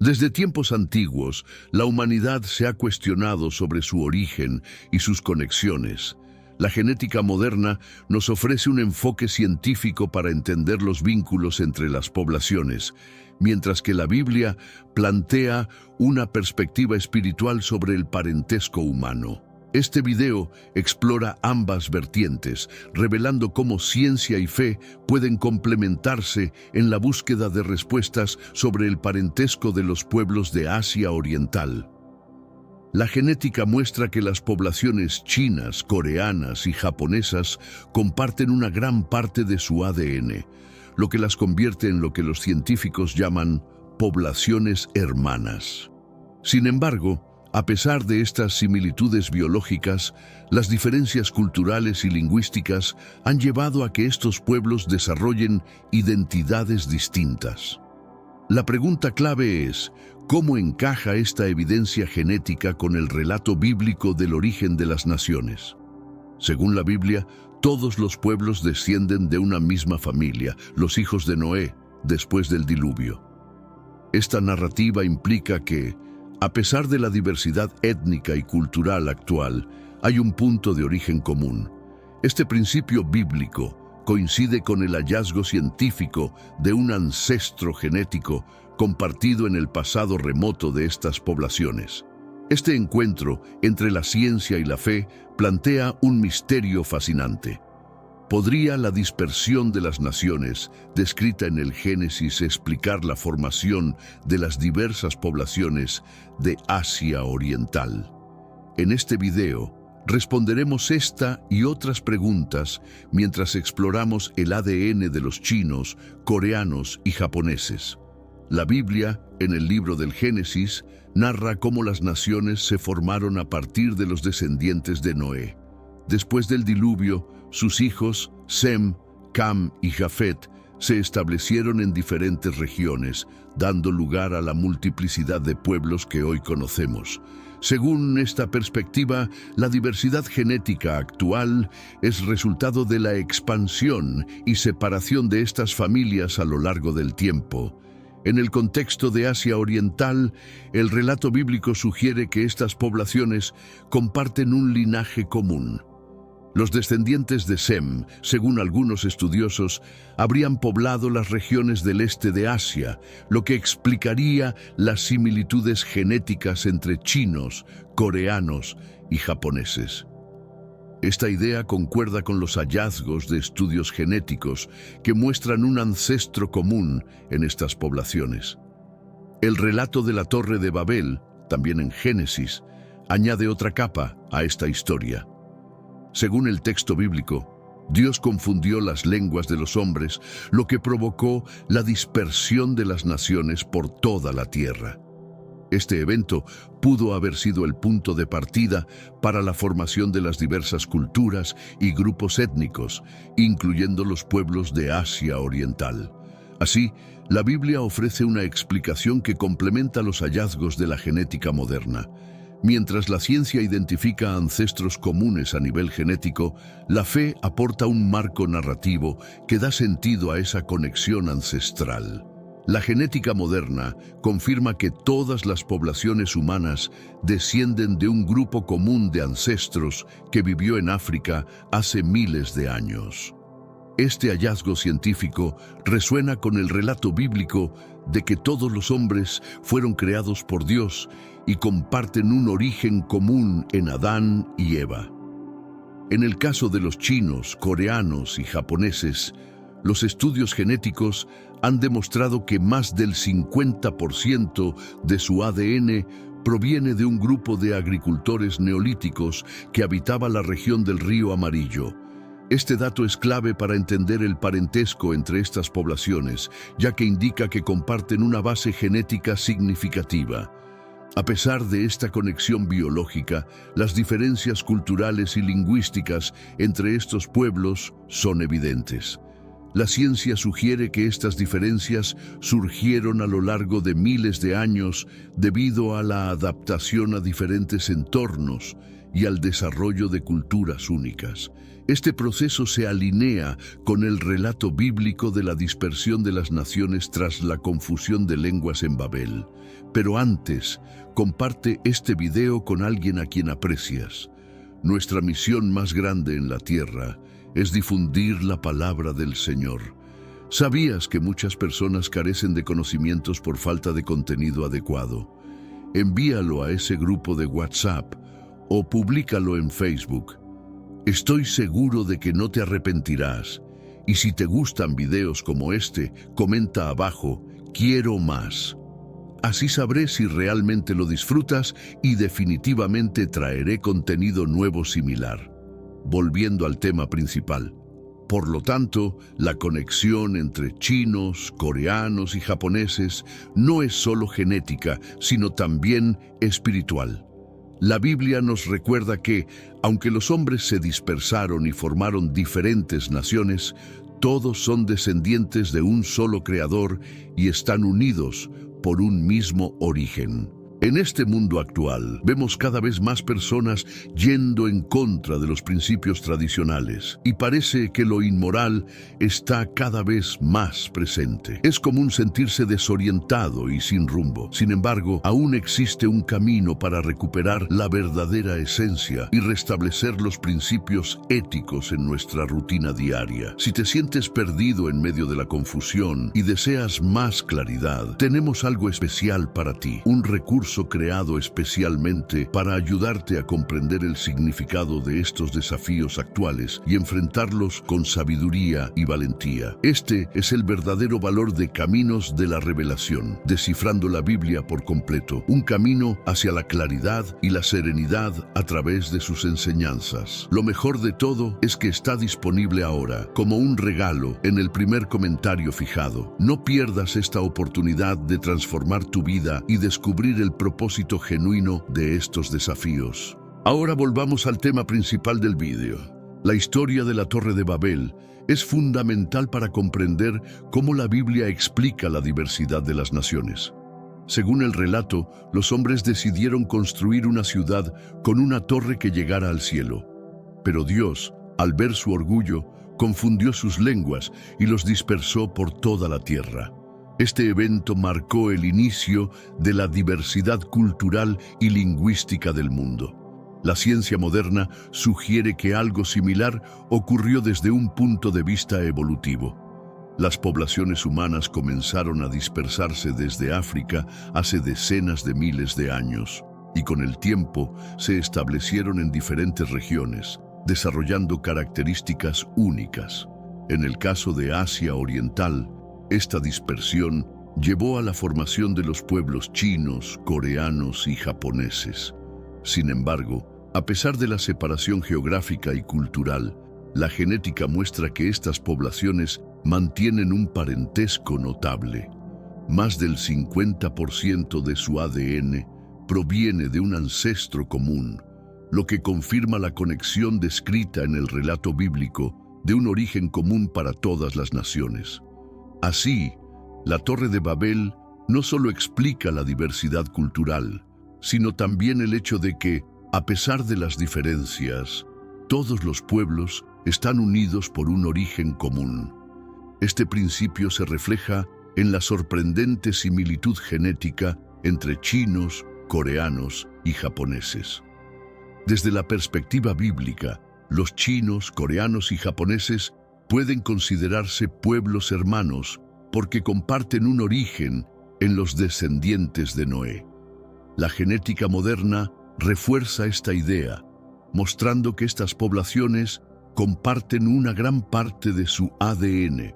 Desde tiempos antiguos, la humanidad se ha cuestionado sobre su origen y sus conexiones. La genética moderna nos ofrece un enfoque científico para entender los vínculos entre las poblaciones, mientras que la Biblia plantea una perspectiva espiritual sobre el parentesco humano. Este video explora ambas vertientes, revelando cómo ciencia y fe pueden complementarse en la búsqueda de respuestas sobre el parentesco de los pueblos de Asia Oriental. La genética muestra que las poblaciones chinas, coreanas y japonesas comparten una gran parte de su ADN, lo que las convierte en lo que los científicos llaman poblaciones hermanas. Sin embargo, a pesar de estas similitudes biológicas, las diferencias culturales y lingüísticas han llevado a que estos pueblos desarrollen identidades distintas. La pregunta clave es, ¿cómo encaja esta evidencia genética con el relato bíblico del origen de las naciones? Según la Biblia, todos los pueblos descienden de una misma familia, los hijos de Noé, después del diluvio. Esta narrativa implica que, a pesar de la diversidad étnica y cultural actual, hay un punto de origen común. Este principio bíblico coincide con el hallazgo científico de un ancestro genético compartido en el pasado remoto de estas poblaciones. Este encuentro entre la ciencia y la fe plantea un misterio fascinante. ¿Podría la dispersión de las naciones, descrita en el Génesis, explicar la formación de las diversas poblaciones de Asia Oriental? En este video, responderemos esta y otras preguntas mientras exploramos el ADN de los chinos, coreanos y japoneses. La Biblia, en el libro del Génesis, narra cómo las naciones se formaron a partir de los descendientes de Noé. Después del diluvio, sus hijos, Sem, Cam y Jafet, se establecieron en diferentes regiones, dando lugar a la multiplicidad de pueblos que hoy conocemos. Según esta perspectiva, la diversidad genética actual es resultado de la expansión y separación de estas familias a lo largo del tiempo. En el contexto de Asia Oriental, el relato bíblico sugiere que estas poblaciones comparten un linaje común. Los descendientes de Sem, según algunos estudiosos, habrían poblado las regiones del este de Asia, lo que explicaría las similitudes genéticas entre chinos, coreanos y japoneses. Esta idea concuerda con los hallazgos de estudios genéticos que muestran un ancestro común en estas poblaciones. El relato de la Torre de Babel, también en Génesis, añade otra capa a esta historia. Según el texto bíblico, Dios confundió las lenguas de los hombres, lo que provocó la dispersión de las naciones por toda la tierra. Este evento pudo haber sido el punto de partida para la formación de las diversas culturas y grupos étnicos, incluyendo los pueblos de Asia Oriental. Así, la Biblia ofrece una explicación que complementa los hallazgos de la genética moderna. Mientras la ciencia identifica ancestros comunes a nivel genético, la fe aporta un marco narrativo que da sentido a esa conexión ancestral. La genética moderna confirma que todas las poblaciones humanas descienden de un grupo común de ancestros que vivió en África hace miles de años. Este hallazgo científico resuena con el relato bíblico de que todos los hombres fueron creados por Dios y comparten un origen común en Adán y Eva. En el caso de los chinos, coreanos y japoneses, los estudios genéticos han demostrado que más del 50% de su ADN proviene de un grupo de agricultores neolíticos que habitaba la región del Río Amarillo. Este dato es clave para entender el parentesco entre estas poblaciones, ya que indica que comparten una base genética significativa. A pesar de esta conexión biológica, las diferencias culturales y lingüísticas entre estos pueblos son evidentes. La ciencia sugiere que estas diferencias surgieron a lo largo de miles de años debido a la adaptación a diferentes entornos y al desarrollo de culturas únicas. Este proceso se alinea con el relato bíblico de la dispersión de las naciones tras la confusión de lenguas en Babel. Pero antes, comparte este video con alguien a quien aprecias. Nuestra misión más grande en la tierra es difundir la palabra del Señor. ¿Sabías que muchas personas carecen de conocimientos por falta de contenido adecuado? Envíalo a ese grupo de WhatsApp o públicalo en Facebook. Estoy seguro de que no te arrepentirás. Y si te gustan videos como este, comenta abajo, quiero más. Así sabré si realmente lo disfrutas y definitivamente traeré contenido nuevo similar. Volviendo al tema principal. Por lo tanto, la conexión entre chinos, coreanos y japoneses no es solo genética, sino también espiritual. La Biblia nos recuerda que, aunque los hombres se dispersaron y formaron diferentes naciones, todos son descendientes de un solo Creador y están unidos por un mismo origen. En este mundo actual, vemos cada vez más personas yendo en contra de los principios tradicionales y parece que lo inmoral está cada vez más presente. Es común sentirse desorientado y sin rumbo. Sin embargo, aún existe un camino para recuperar la verdadera esencia y restablecer los principios éticos en nuestra rutina diaria. Si te sientes perdido en medio de la confusión y deseas más claridad, tenemos algo especial para ti, un recurso creado especialmente para ayudarte a comprender el significado de estos desafíos actuales y enfrentarlos con sabiduría y valentía. Este es el verdadero valor de Caminos de la Revelación, descifrando la Biblia por completo, un camino hacia la claridad y la serenidad a través de sus enseñanzas. Lo mejor de todo es que está disponible ahora, como un regalo, en el primer comentario fijado. No pierdas esta oportunidad de transformar tu vida y descubrir el propósito genuino de estos desafíos. Ahora volvamos al tema principal del vídeo. La historia de la Torre de Babel es fundamental para comprender cómo la Biblia explica la diversidad de las naciones. Según el relato, los hombres decidieron construir una ciudad con una torre que llegara al cielo. Pero Dios, al ver su orgullo, confundió sus lenguas y los dispersó por toda la tierra. Este evento marcó el inicio de la diversidad cultural y lingüística del mundo. La ciencia moderna sugiere que algo similar ocurrió desde un punto de vista evolutivo. Las poblaciones humanas comenzaron a dispersarse desde África hace decenas de miles de años, y con el tiempo se establecieron en diferentes regiones, desarrollando características únicas. En el caso de Asia Oriental, esta dispersión llevó a la formación de los pueblos chinos, coreanos y japoneses. Sin embargo, a pesar de la separación geográfica y cultural, la genética muestra que estas poblaciones mantienen un parentesco notable. Más del 50% de su ADN proviene de un ancestro común, lo que confirma la conexión descrita en el relato bíblico de un origen común para todas las naciones. Así, la Torre de Babel no solo explica la diversidad cultural, sino también el hecho de que, a pesar de las diferencias, todos los pueblos están unidos por un origen común. Este principio se refleja en la sorprendente similitud genética entre chinos, coreanos y japoneses. Desde la perspectiva bíblica, los chinos, coreanos y japoneses pueden considerarse pueblos hermanos porque comparten un origen en los descendientes de Noé. La genética moderna refuerza esta idea, mostrando que estas poblaciones comparten una gran parte de su ADN,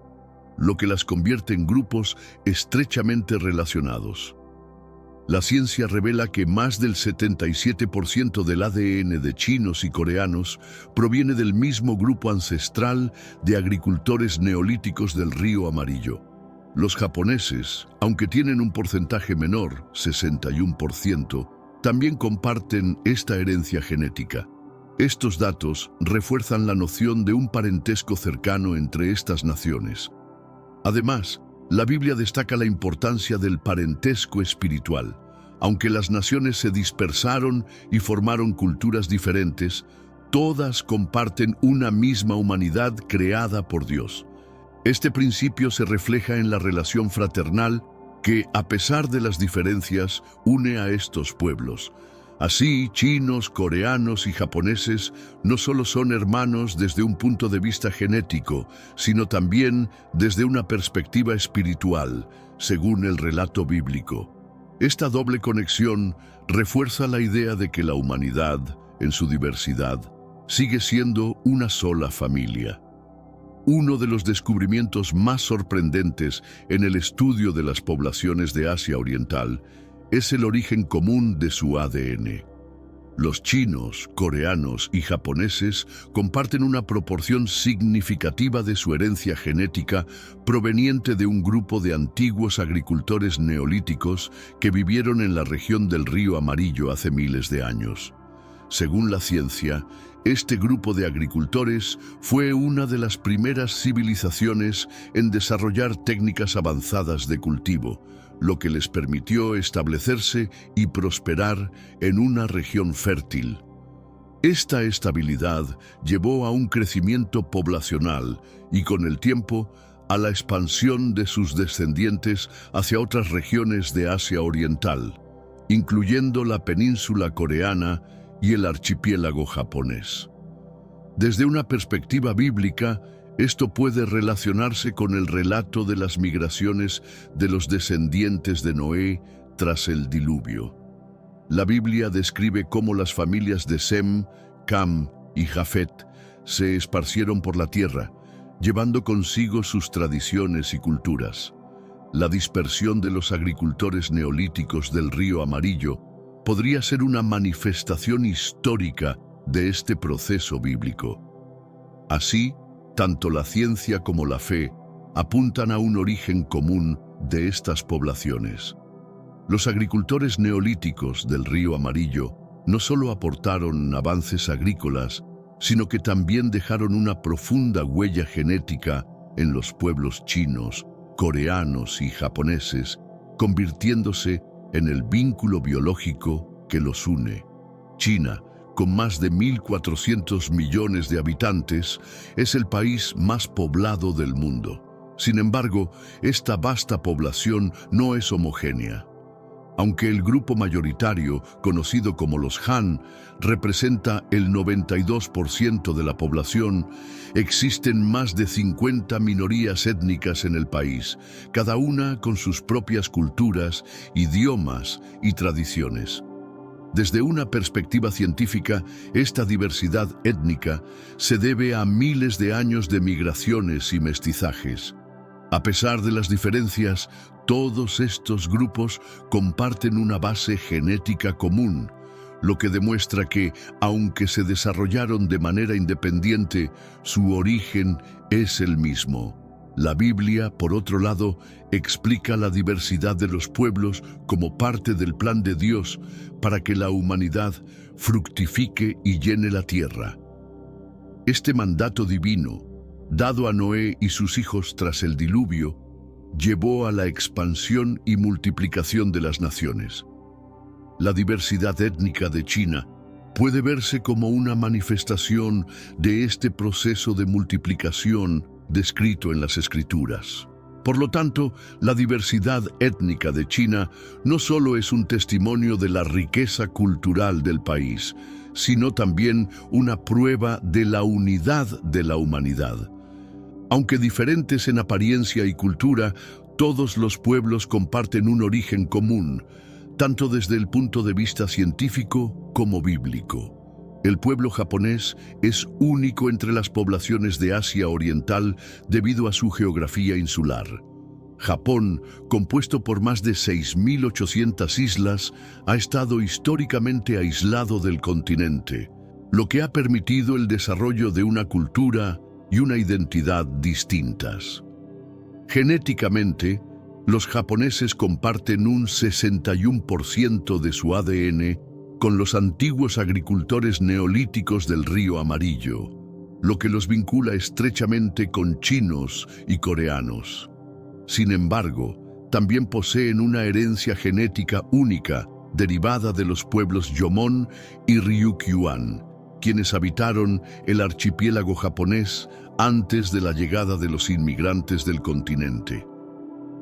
lo que las convierte en grupos estrechamente relacionados. La ciencia revela que más del 77% del ADN de chinos y coreanos proviene del mismo grupo ancestral de agricultores neolíticos del Río Amarillo. Los japoneses, aunque tienen un porcentaje menor, 61%, también comparten esta herencia genética. Estos datos refuerzan la noción de un parentesco cercano entre estas naciones. Además, la Biblia destaca la importancia del parentesco espiritual, Aunque las naciones se dispersaron y formaron culturas diferentes, todas comparten una misma humanidad creada por Dios. Este principio se refleja en la relación fraternal que, a pesar de las diferencias, une a estos pueblos. Así, chinos, coreanos y japoneses no solo son hermanos desde un punto de vista genético, sino también desde una perspectiva espiritual, según el relato bíblico. Esta doble conexión refuerza la idea de que la humanidad, en su diversidad, sigue siendo una sola familia. Uno de los descubrimientos más sorprendentes en el estudio de las poblaciones de Asia Oriental es el origen común de su ADN. Los chinos, coreanos y japoneses comparten una proporción significativa de su herencia genética proveniente de un grupo de antiguos agricultores neolíticos que vivieron en la región del Río Amarillo hace miles de años. Según la ciencia, este grupo de agricultores fue una de las primeras civilizaciones en desarrollar técnicas avanzadas de cultivo, lo que les permitió establecerse y prosperar en una región fértil. Esta estabilidad llevó a un crecimiento poblacional y, con el tiempo, a la expansión de sus descendientes hacia otras regiones de Asia Oriental, incluyendo la península coreana y el archipiélago japonés. Desde una perspectiva bíblica, esto puede relacionarse con el relato de las migraciones de los descendientes de Noé tras el diluvio. La Biblia describe cómo las familias de Sem, Cam y Jafet se esparcieron por la tierra, llevando consigo sus tradiciones y culturas. La dispersión de los agricultores neolíticos del Río Amarillo podría ser una manifestación histórica de este proceso bíblico. Así, tanto la ciencia como la fe apuntan a un origen común de estas poblaciones. Los agricultores neolíticos del Río Amarillo no solo aportaron avances agrícolas, sino que también dejaron una profunda huella genética en los pueblos chinos, coreanos y japoneses, convirtiéndose en el vínculo biológico que los une. China, con más de 1.400 millones de habitantes, es el país más poblado del mundo. Sin embargo, esta vasta población no es homogénea. Aunque el grupo mayoritario, conocido como los Han, representa el 92% de la población, existen más de 50 minorías étnicas en el país, cada una con sus propias culturas, idiomas y tradiciones. Desde una perspectiva científica, esta diversidad étnica se debe a miles de años de migraciones y mestizajes. A pesar de las diferencias, todos estos grupos comparten una base genética común, lo que demuestra que, aunque se desarrollaron de manera independiente, su origen es el mismo. La Biblia, por otro lado, explica la diversidad de los pueblos como parte del plan de Dios para que la humanidad fructifique y llene la tierra. Este mandato divino, dado a Noé y sus hijos tras el diluvio, llevó a la expansión y multiplicación de las naciones. La diversidad étnica de China puede verse como una manifestación de este proceso de multiplicación descrito en las Escrituras. Por lo tanto, la diversidad étnica de China no solo es un testimonio de la riqueza cultural del país, sino también una prueba de la unidad de la humanidad. Aunque diferentes en apariencia y cultura, todos los pueblos comparten un origen común, tanto desde el punto de vista científico como bíblico. El pueblo japonés es único entre las poblaciones de Asia Oriental debido a su geografía insular. Japón, compuesto por más de 6.800 islas, ha estado históricamente aislado del continente, lo que ha permitido el desarrollo de una cultura y una identidad distintas. Genéticamente, los japoneses comparten un 61% de su ADN con los antiguos agricultores neolíticos del Río Amarillo, lo que los vincula estrechamente con chinos y coreanos. Sin embargo, también poseen una herencia genética única derivada de los pueblos Jomon y Ryukyuan, quienes habitaron el archipiélago japonés antes de la llegada de los inmigrantes del continente.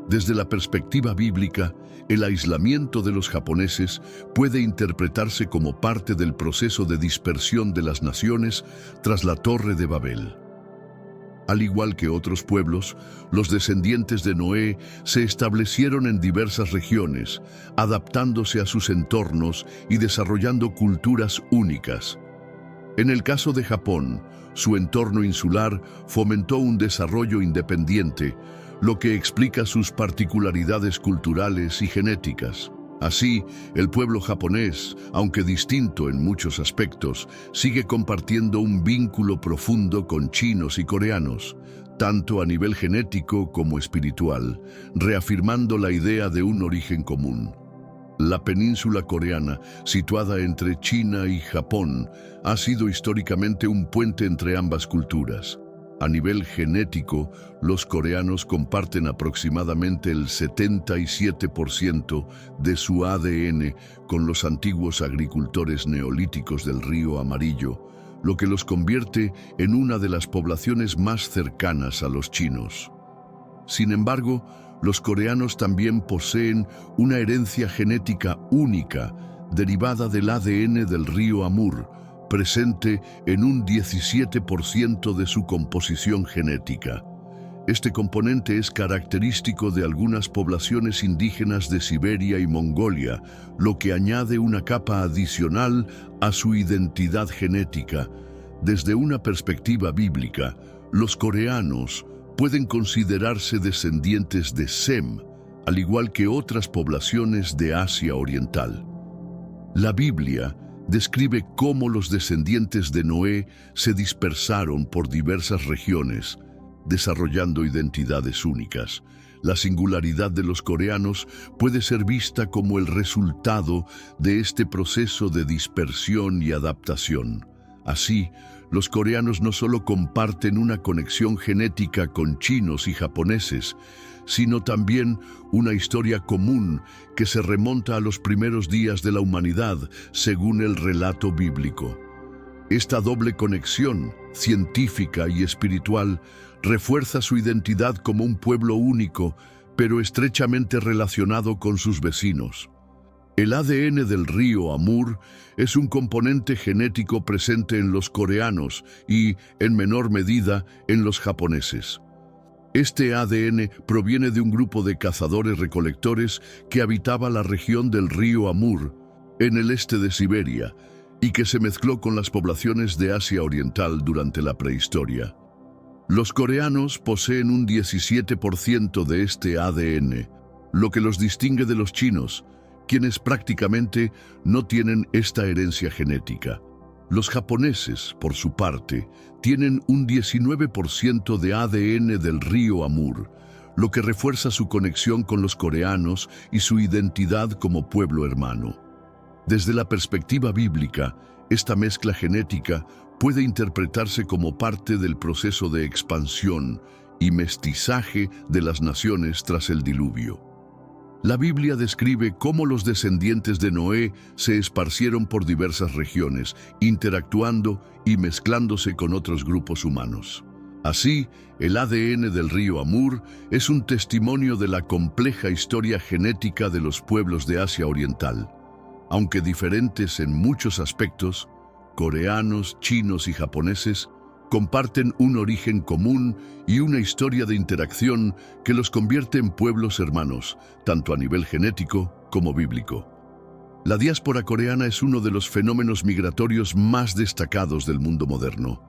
Desde la perspectiva bíblica, el aislamiento de los japoneses puede interpretarse como parte del proceso de dispersión de las naciones tras la Torre de Babel. Al igual que otros pueblos, los descendientes de Noé se establecieron en diversas regiones, adaptándose a sus entornos y desarrollando culturas únicas. En el caso de Japón, su entorno insular fomentó un desarrollo independiente, lo que explica sus particularidades culturales y genéticas. Así, el pueblo japonés, aunque distinto en muchos aspectos, sigue compartiendo un vínculo profundo con chinos y coreanos, tanto a nivel genético como espiritual, reafirmando la idea de un origen común. La península coreana, situada entre China y Japón, ha sido históricamente un puente entre ambas culturas. A nivel genético, los coreanos comparten aproximadamente el 77% de su ADN con los antiguos agricultores neolíticos del Río Amarillo, lo que los convierte en una de las poblaciones más cercanas a los chinos. Sin embargo, los coreanos también poseen una herencia genética única, derivada del ADN del río Amur, presente en un 17% de su composición genética. Este componente es característico de algunas poblaciones indígenas de Siberia y Mongolia, lo que añade una capa adicional a su identidad genética. Desde una perspectiva bíblica, los coreanos pueden considerarse descendientes de Sem, al igual que otras poblaciones de Asia Oriental. La Biblia describe cómo los descendientes de Noé se dispersaron por diversas regiones, desarrollando identidades únicas. La singularidad de los coreanos puede ser vista como el resultado de este proceso de dispersión y adaptación. Así, los coreanos no solo comparten una conexión genética con chinos y japoneses, sino también una historia común que se remonta a los primeros días de la humanidad, según el relato bíblico. Esta doble conexión, científica y espiritual, refuerza su identidad como un pueblo único, pero estrechamente relacionado con sus vecinos. El ADN del río Amur es un componente genético presente en los coreanos y, en menor medida, en los japoneses. Este ADN proviene de un grupo de cazadores-recolectores que habitaba la región del río Amur, en el este de Siberia, y que se mezcló con las poblaciones de Asia Oriental durante la prehistoria. Los coreanos poseen un 17% de este ADN, lo que los distingue de los chinos, quienes prácticamente no tienen esta herencia genética. Los japoneses, por su parte, tienen un 19% de ADN del río Amur, lo que refuerza su conexión con los coreanos y su identidad como pueblo hermano. Desde la perspectiva bíblica, esta mezcla genética puede interpretarse como parte del proceso de expansión y mestizaje de las naciones tras el diluvio. La Biblia describe cómo los descendientes de Noé se esparcieron por diversas regiones, interactuando y mezclándose con otros grupos humanos. Así, el ADN del río Amur es un testimonio de la compleja historia genética de los pueblos de Asia Oriental. Aunque diferentes en muchos aspectos, coreanos, chinos y japoneses comparten un origen común y una historia de interacción que los convierte en pueblos hermanos, tanto a nivel genético como bíblico. La diáspora coreana es uno de los fenómenos migratorios más destacados del mundo moderno.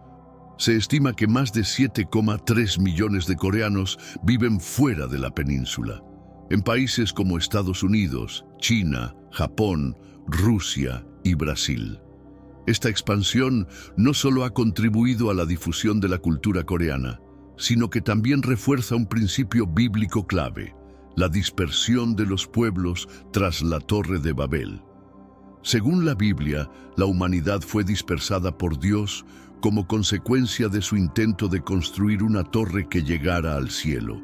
Se estima que más de 7,3 millones de coreanos viven fuera de la península, en países como Estados Unidos, China, Japón, Rusia y Brasil. Esta expansión no solo ha contribuido a la difusión de la cultura coreana, sino que también refuerza un principio bíblico clave: la dispersión de los pueblos tras la Torre de Babel. Según la Biblia, la humanidad fue dispersada por Dios como consecuencia de su intento de construir una torre que llegara al cielo.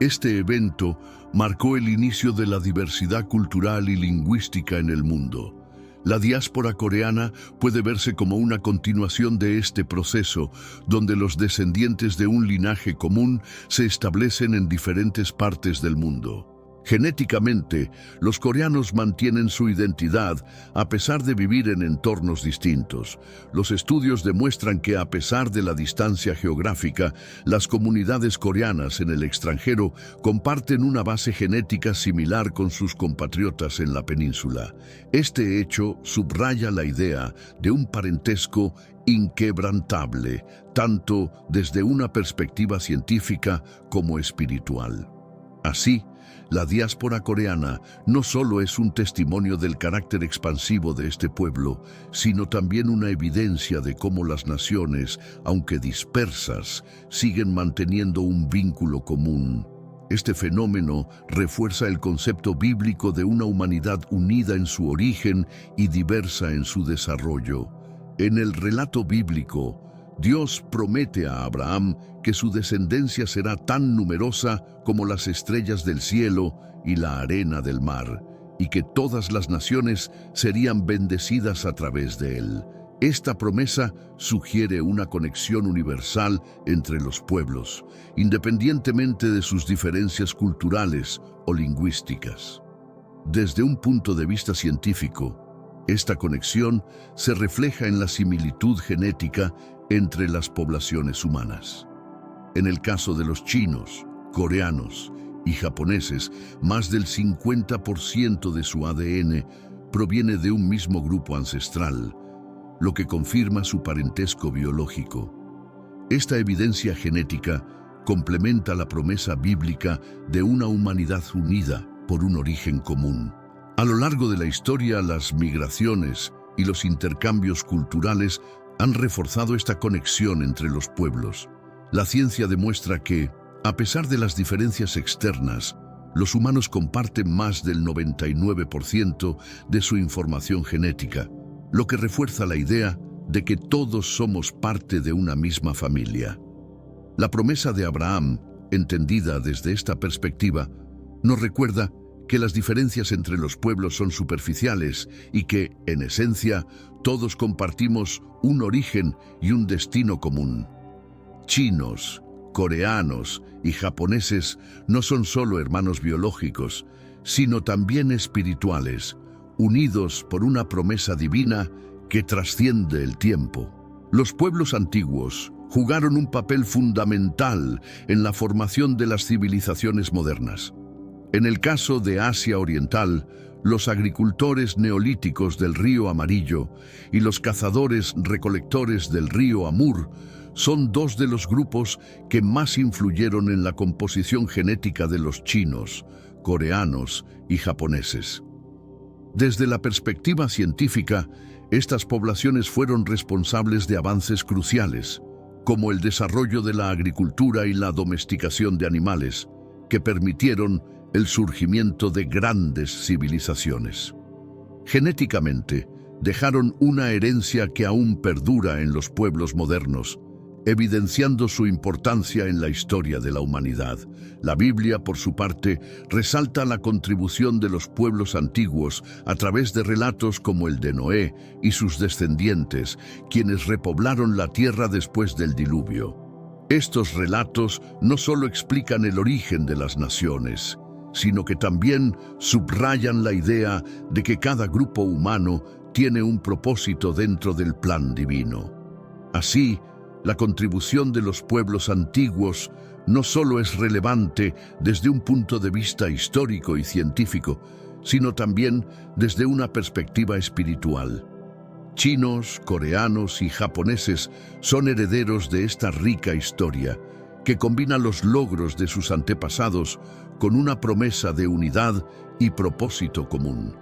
Este evento marcó el inicio de la diversidad cultural y lingüística en el mundo. La diáspora coreana puede verse como una continuación de este proceso, donde los descendientes de un linaje común se establecen en diferentes partes del mundo. Genéticamente, los coreanos mantienen su identidad a pesar de vivir en entornos distintos. Los estudios demuestran que a pesar de la distancia geográfica, las comunidades coreanas en el extranjero comparten una base genética similar con sus compatriotas en la península. Este hecho subraya la idea de un parentesco inquebrantable, tanto desde una perspectiva científica como espiritual. Así, la diáspora coreana no solo es un testimonio del carácter expansivo de este pueblo, sino también una evidencia de cómo las naciones, aunque dispersas, siguen manteniendo un vínculo común. Este fenómeno refuerza el concepto bíblico de una humanidad unida en su origen y diversa en su desarrollo. En el relato bíblico, Dios promete a Abraham que su descendencia será tan numerosa como las estrellas del cielo y la arena del mar, y que todas las naciones serían bendecidas a través de él. Esta promesa sugiere una conexión universal entre los pueblos, independientemente de sus diferencias culturales o lingüísticas. Desde un punto de vista científico, esta conexión se refleja en la similitud genética entre las poblaciones humanas. En el caso de los chinos, coreanos y japoneses, más del 50% de su ADN proviene de un mismo grupo ancestral, lo que confirma su parentesco biológico. Esta evidencia genética complementa la promesa bíblica de una humanidad unida por un origen común. A lo largo de la historia, las migraciones y los intercambios culturales han reforzado esta conexión entre los pueblos. La ciencia demuestra que, a pesar de las diferencias externas, los humanos comparten más del 99% de su información genética, lo que refuerza la idea de que todos somos parte de una misma familia. La promesa de Abraham, entendida desde esta perspectiva, nos recuerda que las diferencias entre los pueblos son superficiales y que, en esencia, todos compartimos un origen y un destino común. Chinos, coreanos y japoneses no son solo hermanos biológicos, sino también espirituales, unidos por una promesa divina que trasciende el tiempo. Los pueblos antiguos jugaron un papel fundamental en la formación de las civilizaciones modernas. En el caso de Asia Oriental, los agricultores neolíticos del río Amarillo y los cazadores-recolectores del río Amur son dos de los grupos que más influyeron en la composición genética de los chinos, coreanos y japoneses. Desde la perspectiva científica, estas poblaciones fueron responsables de avances cruciales, como el desarrollo de la agricultura y la domesticación de animales, que permitieron el surgimiento de grandes civilizaciones. Genéticamente, dejaron una herencia que aún perdura en los pueblos modernos, evidenciando su importancia en la historia de la humanidad. La Biblia, por su parte, resalta la contribución de los pueblos antiguos a través de relatos como el de Noé y sus descendientes, quienes repoblaron la tierra después del diluvio. Estos relatos no solo explican el origen de las naciones, sino que también subrayan la idea de que cada grupo humano tiene un propósito dentro del plan divino. Así, la contribución de los pueblos antiguos no solo es relevante desde un punto de vista histórico y científico, sino también desde una perspectiva espiritual. Chinos, coreanos y japoneses son herederos de esta rica historia, que combina los logros de sus antepasados con una promesa de unidad y propósito común.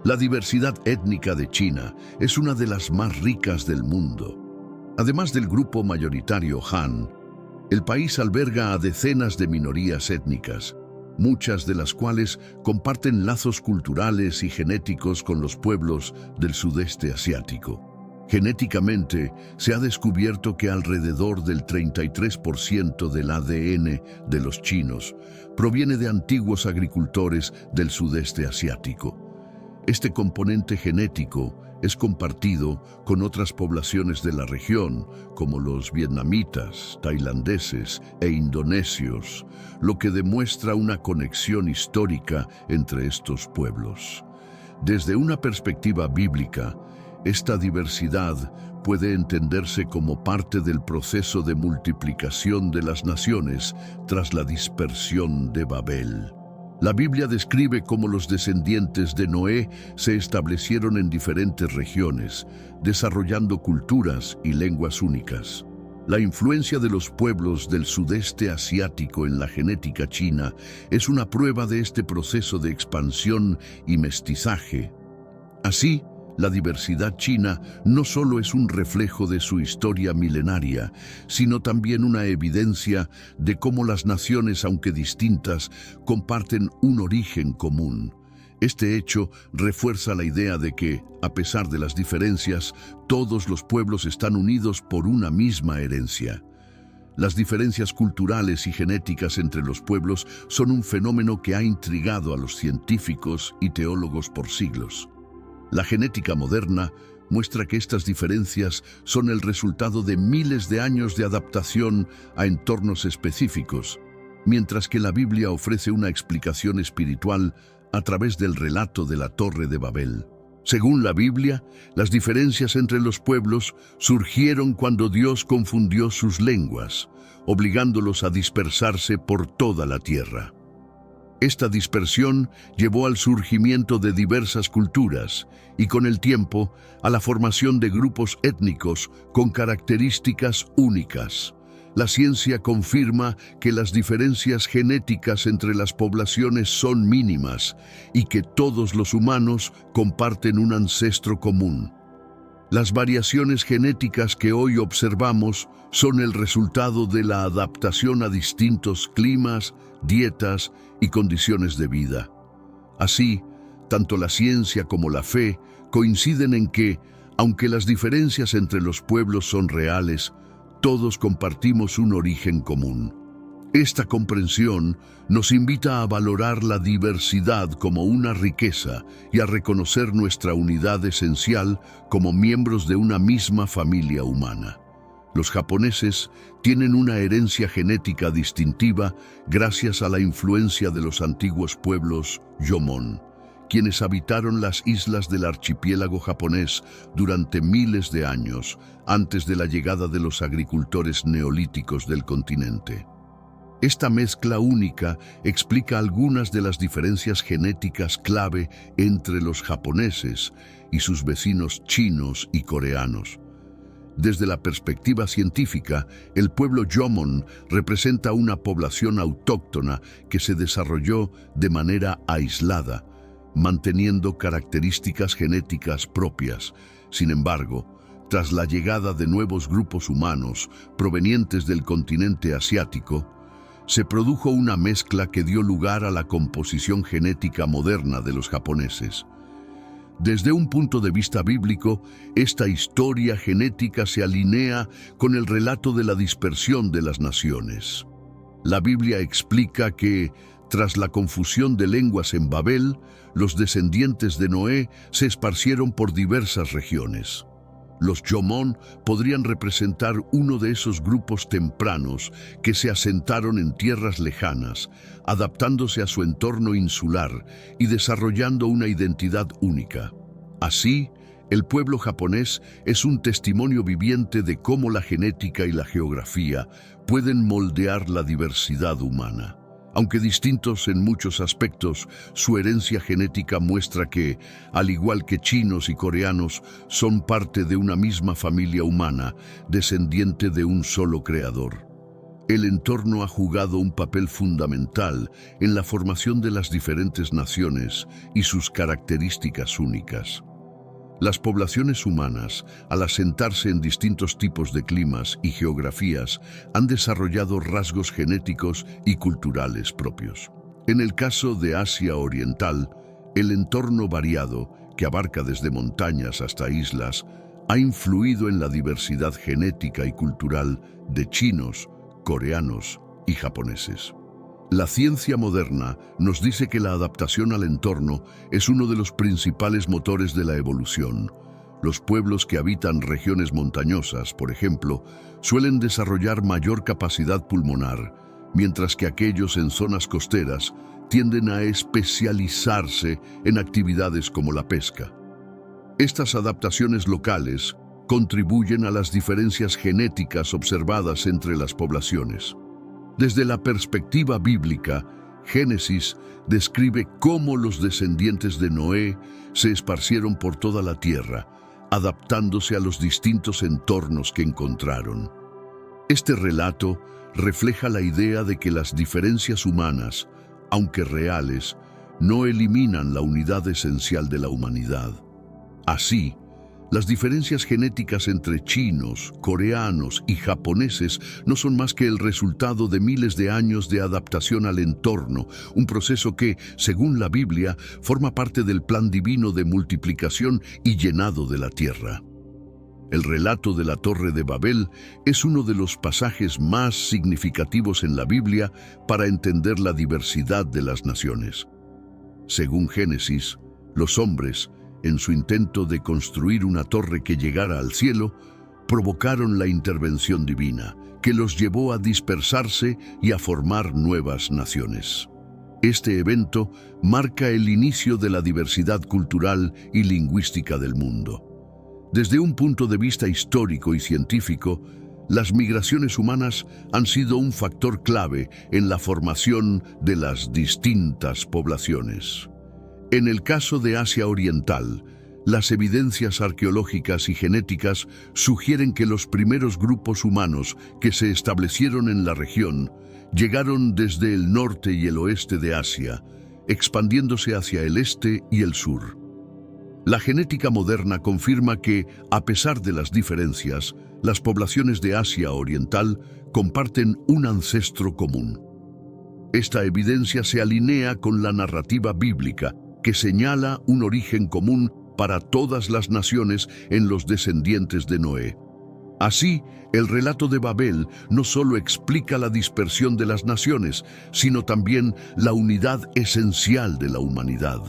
La diversidad étnica de China es una de las más ricas del mundo. Además del grupo mayoritario Han, el país alberga a decenas de minorías étnicas, muchas de las cuales comparten lazos culturales y genéticos con los pueblos del sudeste asiático. Genéticamente, se ha descubierto que alrededor del 33% del ADN de los chinos proviene de antiguos agricultores del sudeste asiático. Este componente genético es compartido con otras poblaciones de la región, como los vietnamitas, tailandeses e indonesios, lo que demuestra una conexión histórica entre estos pueblos. Desde una perspectiva bíblica, esta diversidad puede entenderse como parte del proceso de multiplicación de las naciones tras la dispersión de Babel. La Biblia describe cómo los descendientes de Noé se establecieron en diferentes regiones, desarrollando culturas y lenguas únicas. La influencia de los pueblos del sudeste asiático en la genética china es una prueba de este proceso de expansión y mestizaje. Así, la diversidad china no solo es un reflejo de su historia milenaria, sino también una evidencia de cómo las naciones, aunque distintas, comparten un origen común. Este hecho refuerza la idea de que, a pesar de las diferencias, todos los pueblos están unidos por una misma herencia. Las diferencias culturales y genéticas entre los pueblos son un fenómeno que ha intrigado a los científicos y teólogos por siglos. La genética moderna muestra que estas diferencias son el resultado de miles de años de adaptación a entornos específicos, mientras que la Biblia ofrece una explicación espiritual a través del relato de la Torre de Babel. Según la Biblia, las diferencias entre los pueblos surgieron cuando Dios confundió sus lenguas, obligándolos a dispersarse por toda la tierra. Esta dispersión llevó al surgimiento de diversas culturas y, con el tiempo, a la formación de grupos étnicos con características únicas. La ciencia confirma que las diferencias genéticas entre las poblaciones son mínimas y que todos los humanos comparten un ancestro común. Las variaciones genéticas que hoy observamos son el resultado de la adaptación a distintos climas, dietas y condiciones de vida. Así, tanto la ciencia como la fe coinciden en que, aunque las diferencias entre los pueblos son reales, todos compartimos un origen común. Esta comprensión nos invita a valorar la diversidad como una riqueza y a reconocer nuestra unidad esencial como miembros de una misma familia humana. Los japoneses tienen una herencia genética distintiva gracias a la influencia de los antiguos pueblos Jomon, quienes habitaron las islas del archipiélago japonés durante miles de años antes de la llegada de los agricultores neolíticos del continente. Esta mezcla única explica algunas de las diferencias genéticas clave entre los japoneses y sus vecinos chinos y coreanos. Desde la perspectiva científica, el pueblo Jomon representa una población autóctona que se desarrolló de manera aislada, manteniendo características genéticas propias. Sin embargo, tras la llegada de nuevos grupos humanos provenientes del continente asiático, se produjo una mezcla que dio lugar a la composición genética moderna de los japoneses. Desde un punto de vista bíblico, esta historia genética se alinea con el relato de la dispersión de las naciones. La Biblia explica que, tras la confusión de lenguas en Babel, los descendientes de Noé se esparcieron por diversas regiones. Los Jomon podrían representar uno de esos grupos tempranos que se asentaron en tierras lejanas, adaptándose a su entorno insular y desarrollando una identidad única. Así, el pueblo japonés es un testimonio viviente de cómo la genética y la geografía pueden moldear la diversidad humana. Aunque distintos en muchos aspectos, su herencia genética muestra que, al igual que chinos y coreanos, son parte de una misma familia humana, descendiente de un solo creador. El entorno ha jugado un papel fundamental en la formación de las diferentes naciones y sus características únicas. Las poblaciones humanas, al asentarse en distintos tipos de climas y geografías, han desarrollado rasgos genéticos y culturales propios. En el caso de Asia Oriental, el entorno variado, que abarca desde montañas hasta islas, ha influido en la diversidad genética y cultural de chinos, coreanos y japoneses. La ciencia moderna nos dice que la adaptación al entorno es uno de los principales motores de la evolución. Los pueblos que habitan regiones montañosas, por ejemplo, suelen desarrollar mayor capacidad pulmonar, mientras que aquellos en zonas costeras tienden a especializarse en actividades como la pesca. Estas adaptaciones locales contribuyen a las diferencias genéticas observadas entre las poblaciones. Desde la perspectiva bíblica, Génesis describe cómo los descendientes de Noé se esparcieron por toda la tierra, adaptándose a los distintos entornos que encontraron. Este relato refleja la idea de que las diferencias humanas, aunque reales, no eliminan la unidad esencial de la humanidad. Así, las diferencias genéticas entre chinos, coreanos y japoneses no son más que el resultado de miles de años de adaptación al entorno, un proceso que, según la Biblia, forma parte del plan divino de multiplicación y llenado de la tierra. El relato de la Torre de Babel es uno de los pasajes más significativos en la Biblia para entender la diversidad de las naciones. Según Génesis, los hombres, en su intento de construir una torre que llegara al cielo, provocaron la intervención divina, que los llevó a dispersarse y a formar nuevas naciones. Este evento marca el inicio de la diversidad cultural y lingüística del mundo. Desde un punto de vista histórico y científico, las migraciones humanas han sido un factor clave en la formación de las distintas poblaciones. En el caso de Asia Oriental, las evidencias arqueológicas y genéticas sugieren que los primeros grupos humanos que se establecieron en la región llegaron desde el norte y el oeste de Asia, expandiéndose hacia el este y el sur. La genética moderna confirma que, a pesar de las diferencias, las poblaciones de Asia Oriental comparten un ancestro común. Esta evidencia se alinea con la narrativa bíblica, que señala un origen común para todas las naciones en los descendientes de Noé. Así, el relato de Babel no solo explica la dispersión de las naciones, sino también la unidad esencial de la humanidad.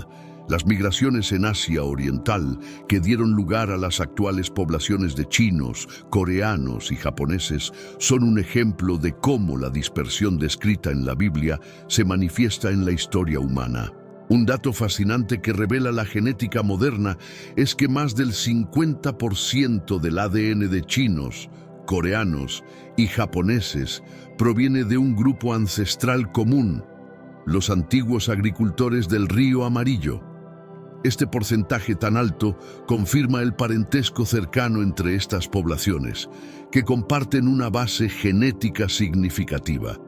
Las migraciones en Asia Oriental, que dieron lugar a las actuales poblaciones de chinos, coreanos y japoneses, son un ejemplo de cómo la dispersión descrita en la Biblia se manifiesta en la historia humana. Un dato fascinante que revela la genética moderna es que más del 50% del ADN de chinos, coreanos y japoneses proviene de un grupo ancestral común, los antiguos agricultores del Río Amarillo. Este porcentaje tan alto confirma el parentesco cercano entre estas poblaciones, que comparten una base genética significativa.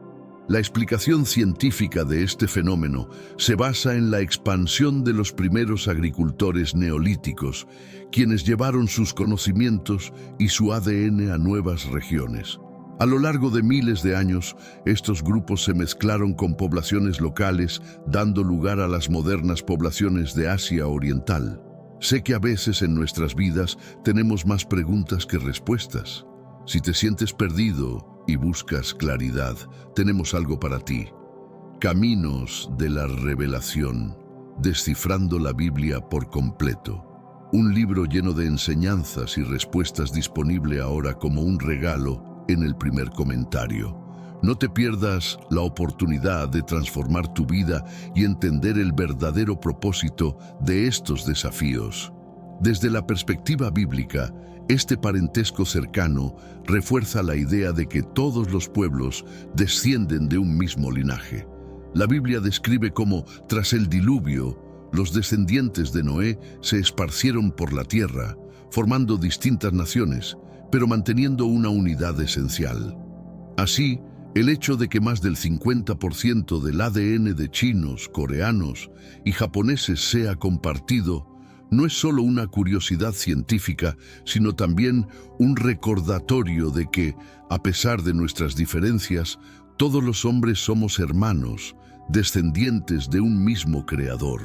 La explicación científica de este fenómeno se basa en la expansión de los primeros agricultores neolíticos, quienes llevaron sus conocimientos y su ADN a nuevas regiones. A lo largo de miles de años, estos grupos se mezclaron con poblaciones locales, dando lugar a las modernas poblaciones de Asia Oriental. Sé que a veces en nuestras vidas tenemos más preguntas que respuestas. Si te sientes perdido y buscas claridad, tenemos algo para ti. Caminos de la Revelación, descifrando la Biblia por completo. Un libro lleno de enseñanzas y respuestas disponible ahora como un regalo en el primer comentario. No te pierdas la oportunidad de transformar tu vida y entender el verdadero propósito de estos desafíos. Desde la perspectiva bíblica, este parentesco cercano refuerza la idea de que todos los pueblos descienden de un mismo linaje. La Biblia describe cómo, tras el diluvio, los descendientes de Noé se esparcieron por la tierra, formando distintas naciones, pero manteniendo una unidad esencial. Así, el hecho de que más del 50% del ADN de chinos, coreanos y japoneses sea compartido no es solo una curiosidad científica, sino también un recordatorio de que, a pesar de nuestras diferencias, todos los hombres somos hermanos, descendientes de un mismo Creador.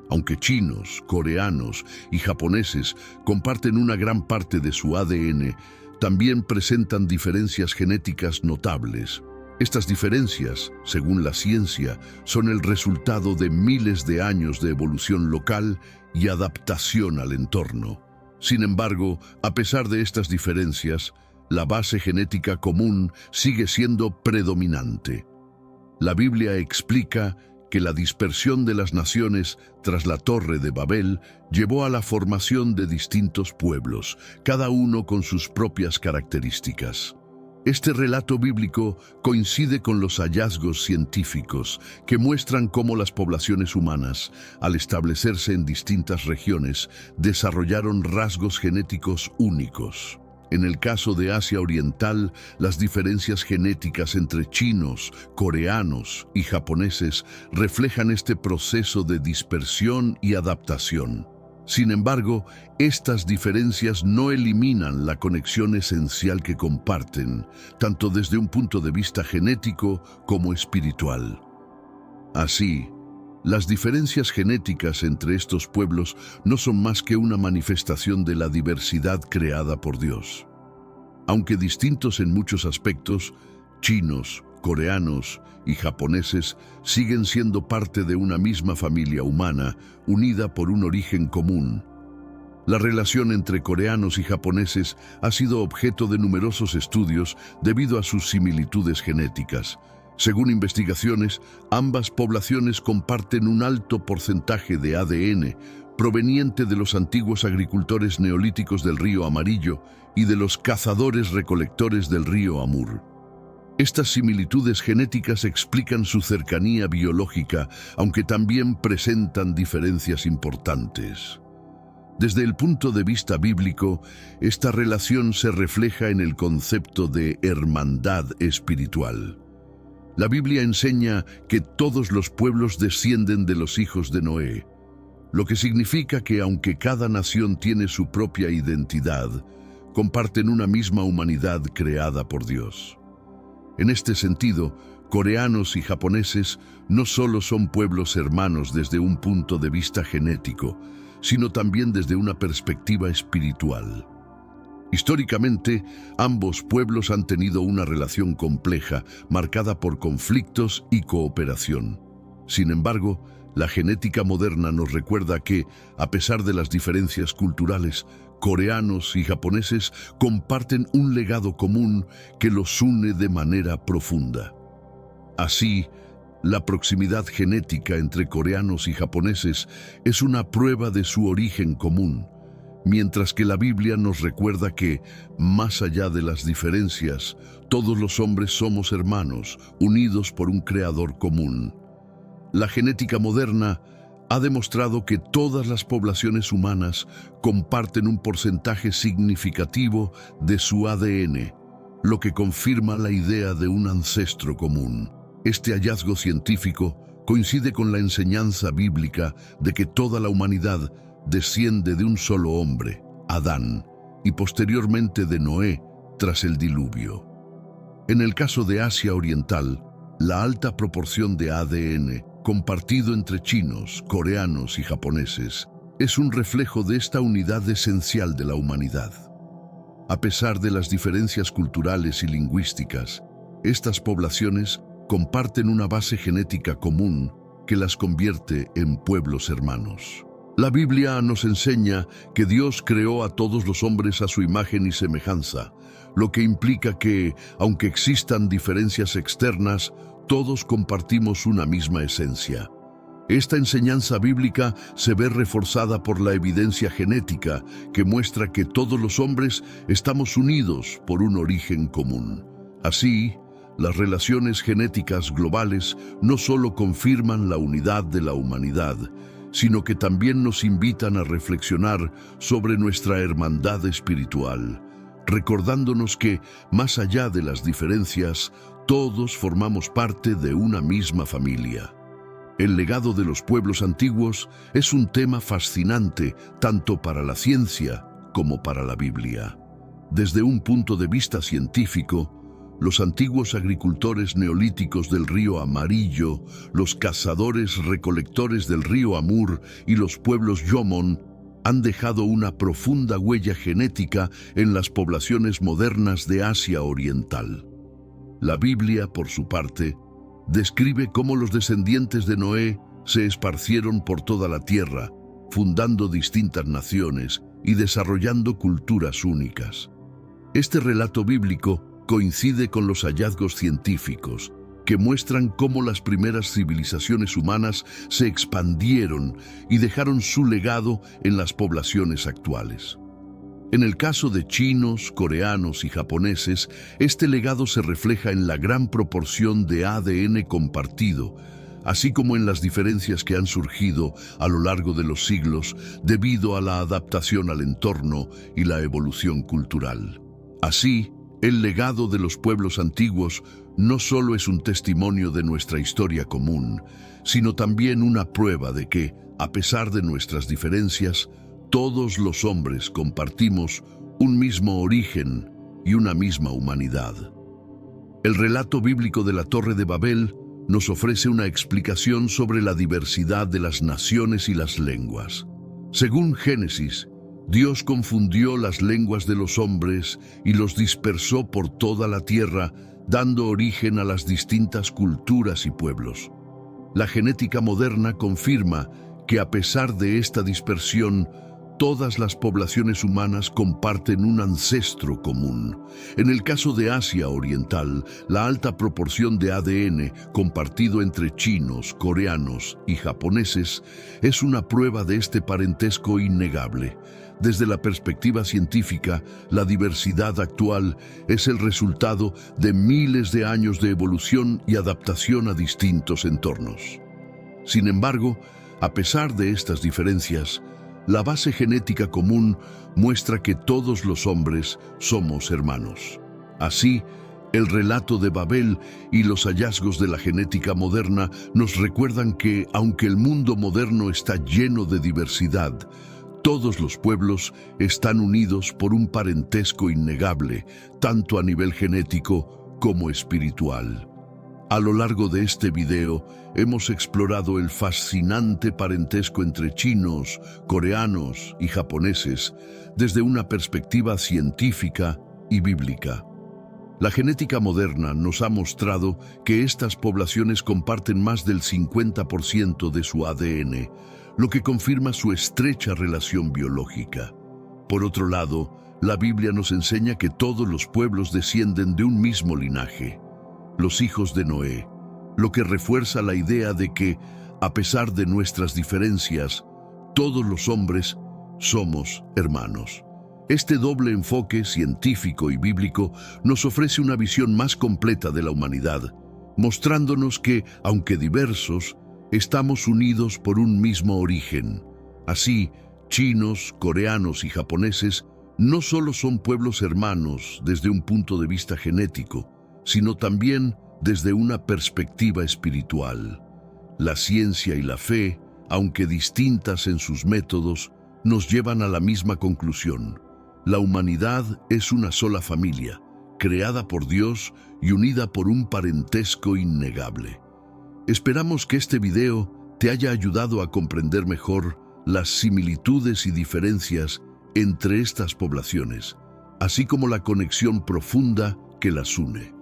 Aunque chinos, coreanos y japoneses comparten una gran parte de su ADN, también presentan diferencias genéticas notables. Estas diferencias, según la ciencia, son el resultado de miles de años de evolución local y adaptación al entorno. Sin embargo, a pesar de estas diferencias, la base genética común sigue siendo predominante. La Biblia explica que la dispersión de las naciones tras la Torre de Babel llevó a la formación de distintos pueblos, cada uno con sus propias características. Este relato bíblico coincide con los hallazgos científicos que muestran cómo las poblaciones humanas, al establecerse en distintas regiones, desarrollaron rasgos genéticos únicos. En el caso de Asia Oriental, las diferencias genéticas entre chinos, coreanos y japoneses reflejan este proceso de dispersión y adaptación. Sin embargo, estas diferencias no eliminan la conexión esencial que comparten, tanto desde un punto de vista genético como espiritual. Así, las diferencias genéticas entre estos pueblos no son más que una manifestación de la diversidad creada por Dios. Aunque distintos en muchos aspectos, chinos, coreanos y japoneses siguen siendo parte de una misma familia humana, unida por un origen común. La relación entre coreanos y japoneses ha sido objeto de numerosos estudios debido a sus similitudes genéticas. Según investigaciones, ambas poblaciones comparten un alto porcentaje de ADN proveniente de los antiguos agricultores neolíticos del río Amarillo y de los cazadores-recolectores del río Amur. Estas similitudes genéticas explican su cercanía biológica, aunque también presentan diferencias importantes. Desde el punto de vista bíblico, esta relación se refleja en el concepto de hermandad espiritual. La Biblia enseña que todos los pueblos descienden de los hijos de Noé, lo que significa que aunque cada nación tiene su propia identidad, comparten una misma humanidad creada por Dios. En este sentido, coreanos y japoneses no solo son pueblos hermanos desde un punto de vista genético, sino también desde una perspectiva espiritual. Históricamente, ambos pueblos han tenido una relación compleja, marcada por conflictos y cooperación. Sin embargo, la genética moderna nos recuerda que, a pesar de las diferencias culturales, coreanos y japoneses comparten un legado común que los une de manera profunda. Así, la proximidad genética entre coreanos y japoneses es una prueba de su origen común, mientras que la Biblia nos recuerda que, más allá de las diferencias, todos los hombres somos hermanos, unidos por un creador común. La genética moderna ha demostrado que todas las poblaciones humanas comparten un porcentaje significativo de su ADN, lo que confirma la idea de un ancestro común. Este hallazgo científico coincide con la enseñanza bíblica de que toda la humanidad desciende de un solo hombre, Adán, y posteriormente de Noé tras el diluvio. En el caso de Asia Oriental, la alta proporción de ADN compartido entre chinos, coreanos y japoneses es un reflejo de esta unidad esencial de la humanidad. A pesar de las diferencias culturales y lingüísticas, estas poblaciones comparten una base genética común que las convierte en pueblos hermanos. La Biblia nos enseña que Dios creó a todos los hombres a su imagen y semejanza, lo que implica que, aunque existan diferencias externas, todos compartimos una misma esencia. Esta enseñanza bíblica se ve reforzada por la evidencia genética que muestra que todos los hombres estamos unidos por un origen común. Así, las relaciones genéticas globales no solo confirman la unidad de la humanidad, sino que también nos invitan a reflexionar sobre nuestra hermandad espiritual, recordándonos que, más allá de las diferencias, todos formamos parte de una misma familia. El legado de los pueblos antiguos es un tema fascinante tanto para la ciencia como para la Biblia. Desde un punto de vista científico, los antiguos agricultores neolíticos del río Amarillo, los cazadores-recolectores del río Amur y los pueblos Yomon han dejado una profunda huella genética en las poblaciones modernas de Asia Oriental. La Biblia, por su parte, describe cómo los descendientes de Noé se esparcieron por toda la tierra, fundando distintas naciones y desarrollando culturas únicas. Este relato bíblico coincide con los hallazgos científicos que muestran cómo las primeras civilizaciones humanas se expandieron y dejaron su legado en las poblaciones actuales. En el caso de chinos, coreanos y japoneses, este legado se refleja en la gran proporción de ADN compartido, así como en las diferencias que han surgido a lo largo de los siglos debido a la adaptación al entorno y la evolución cultural. Así, el legado de los pueblos antiguos no solo es un testimonio de nuestra historia común, sino también una prueba de que, a pesar de nuestras diferencias, todos los hombres compartimos un mismo origen y una misma humanidad. El relato bíblico de la Torre de Babel nos ofrece una explicación sobre la diversidad de las naciones y las lenguas. Según Génesis, Dios confundió las lenguas de los hombres y los dispersó por toda la tierra, dando origen a las distintas culturas y pueblos. La genética moderna confirma que a pesar de esta dispersión, todas las poblaciones humanas comparten un ancestro común. En el caso de Asia Oriental, la alta proporción de ADN compartido entre chinos, coreanos y japoneses es una prueba de este parentesco innegable. Desde la perspectiva científica, la diversidad actual es el resultado de miles de años de evolución y adaptación a distintos entornos. Sin embargo, a pesar de estas diferencias, la base genética común muestra que todos los hombres somos hermanos. Así, el relato de Babel y los hallazgos de la genética moderna nos recuerdan que, aunque el mundo moderno está lleno de diversidad, todos los pueblos están unidos por un parentesco innegable, tanto a nivel genético como espiritual. A lo largo de este video, hemos explorado el fascinante parentesco entre chinos, coreanos y japoneses desde una perspectiva científica y bíblica. La genética moderna nos ha mostrado que estas poblaciones comparten más del 50% de su ADN, lo que confirma su estrecha relación biológica. Por otro lado, la Biblia nos enseña que todos los pueblos descienden de un mismo linaje, los hijos de Noé, lo que refuerza la idea de que, a pesar de nuestras diferencias, todos los hombres somos hermanos. Este doble enfoque científico y bíblico nos ofrece una visión más completa de la humanidad, mostrándonos que, aunque diversos, estamos unidos por un mismo origen. Así, chinos, coreanos y japoneses no solo son pueblos hermanos desde un punto de vista genético, sino también desde una perspectiva espiritual. La ciencia y la fe, aunque distintas en sus métodos, nos llevan a la misma conclusión. La humanidad es una sola familia, creada por Dios y unida por un parentesco innegable. Esperamos que este video te haya ayudado a comprender mejor las similitudes y diferencias entre estas poblaciones, así como la conexión profunda que las une.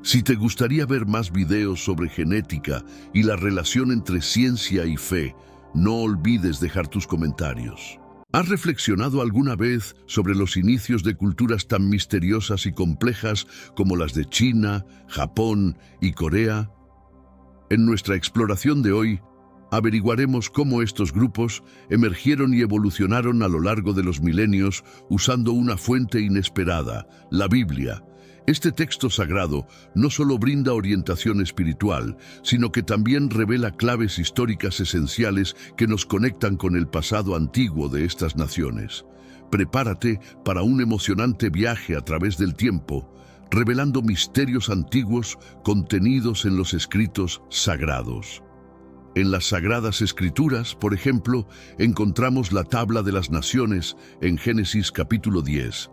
Si te gustaría ver más videos sobre genética y la relación entre ciencia y fe, no olvides dejar tus comentarios. ¿Has reflexionado alguna vez sobre los inicios de culturas tan misteriosas y complejas como las de China, Japón y Corea? En nuestra exploración de hoy, averiguaremos cómo estos grupos emergieron y evolucionaron a lo largo de los milenios usando una fuente inesperada, la Biblia. Este texto sagrado no solo brinda orientación espiritual, sino que también revela claves históricas esenciales que nos conectan con el pasado antiguo de estas naciones. Prepárate para un emocionante viaje a través del tiempo, revelando misterios antiguos contenidos en los escritos sagrados. En las Sagradas Escrituras, por ejemplo, encontramos la Tabla de las Naciones en Génesis capítulo 10.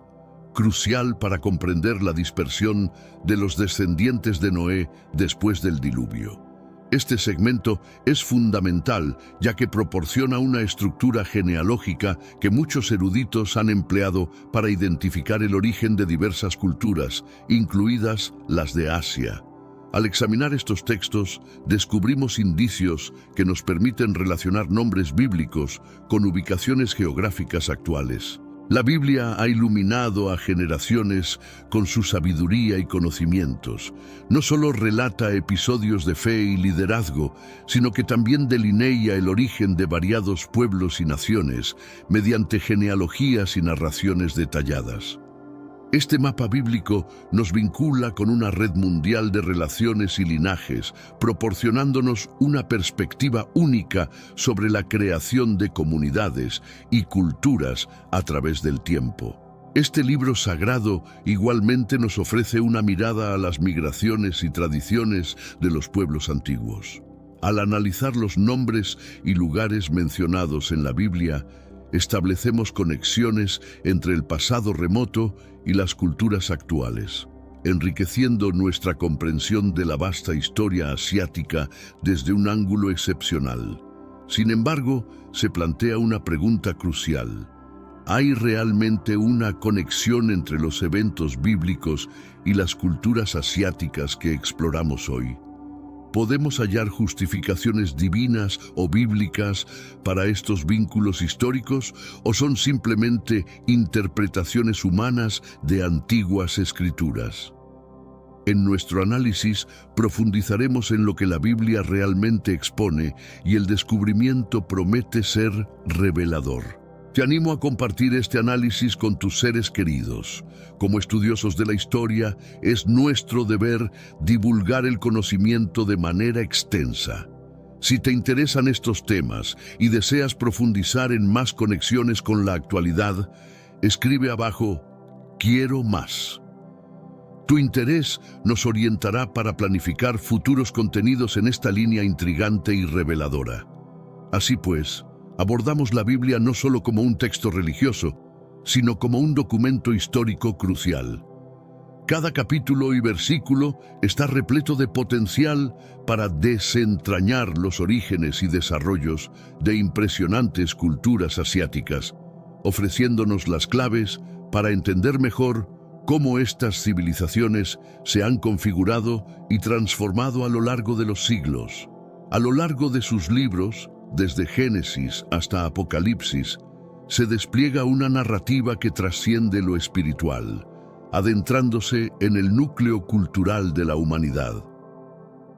crucial para comprender la dispersión de los descendientes de Noé después del diluvio. Este segmento es fundamental ya que proporciona una estructura genealógica que muchos eruditos han empleado para identificar el origen de diversas culturas, incluidas las de Asia. Al examinar estos textos, descubrimos indicios que nos permiten relacionar nombres bíblicos con ubicaciones geográficas actuales. La Biblia ha iluminado a generaciones con su sabiduría y conocimientos. No solo relata episodios de fe y liderazgo, sino que también delinea el origen de variados pueblos y naciones mediante genealogías y narraciones detalladas. Este mapa bíblico nos vincula con una red mundial de relaciones y linajes, proporcionándonos una perspectiva única sobre la creación de comunidades y culturas a través del tiempo. Este libro sagrado igualmente nos ofrece una mirada a las migraciones y tradiciones de los pueblos antiguos. Al analizar los nombres y lugares mencionados en la Biblia, establecemos conexiones entre el pasado remoto y las culturas actuales, enriqueciendo nuestra comprensión de la vasta historia asiática desde un ángulo excepcional. Sin embargo, se plantea una pregunta crucial. ¿Hay realmente una conexión entre los eventos bíblicos y las culturas asiáticas que exploramos hoy? ¿Podemos hallar justificaciones divinas o bíblicas para estos vínculos históricos o son simplemente interpretaciones humanas de antiguas escrituras? En nuestro análisis profundizaremos en lo que la Biblia realmente expone y el descubrimiento promete ser revelador. Te animo a compartir este análisis con tus seres queridos. Como estudiosos de la historia, es nuestro deber divulgar el conocimiento de manera extensa. Si te interesan estos temas y deseas profundizar en más conexiones con la actualidad, escribe abajo, "Quiero más". Tu interés nos orientará para planificar futuros contenidos en esta línea intrigante y reveladora. Así pues, abordamos la Biblia no solo como un texto religioso, sino como un documento histórico crucial. Cada capítulo y versículo está repleto de potencial para desentrañar los orígenes y desarrollos de impresionantes culturas asiáticas, ofreciéndonos las claves para entender mejor cómo estas civilizaciones se han configurado y transformado a lo largo de los siglos. A lo largo de sus libros, desde Génesis hasta Apocalipsis, se despliega una narrativa que trasciende lo espiritual, adentrándose en el núcleo cultural de la humanidad.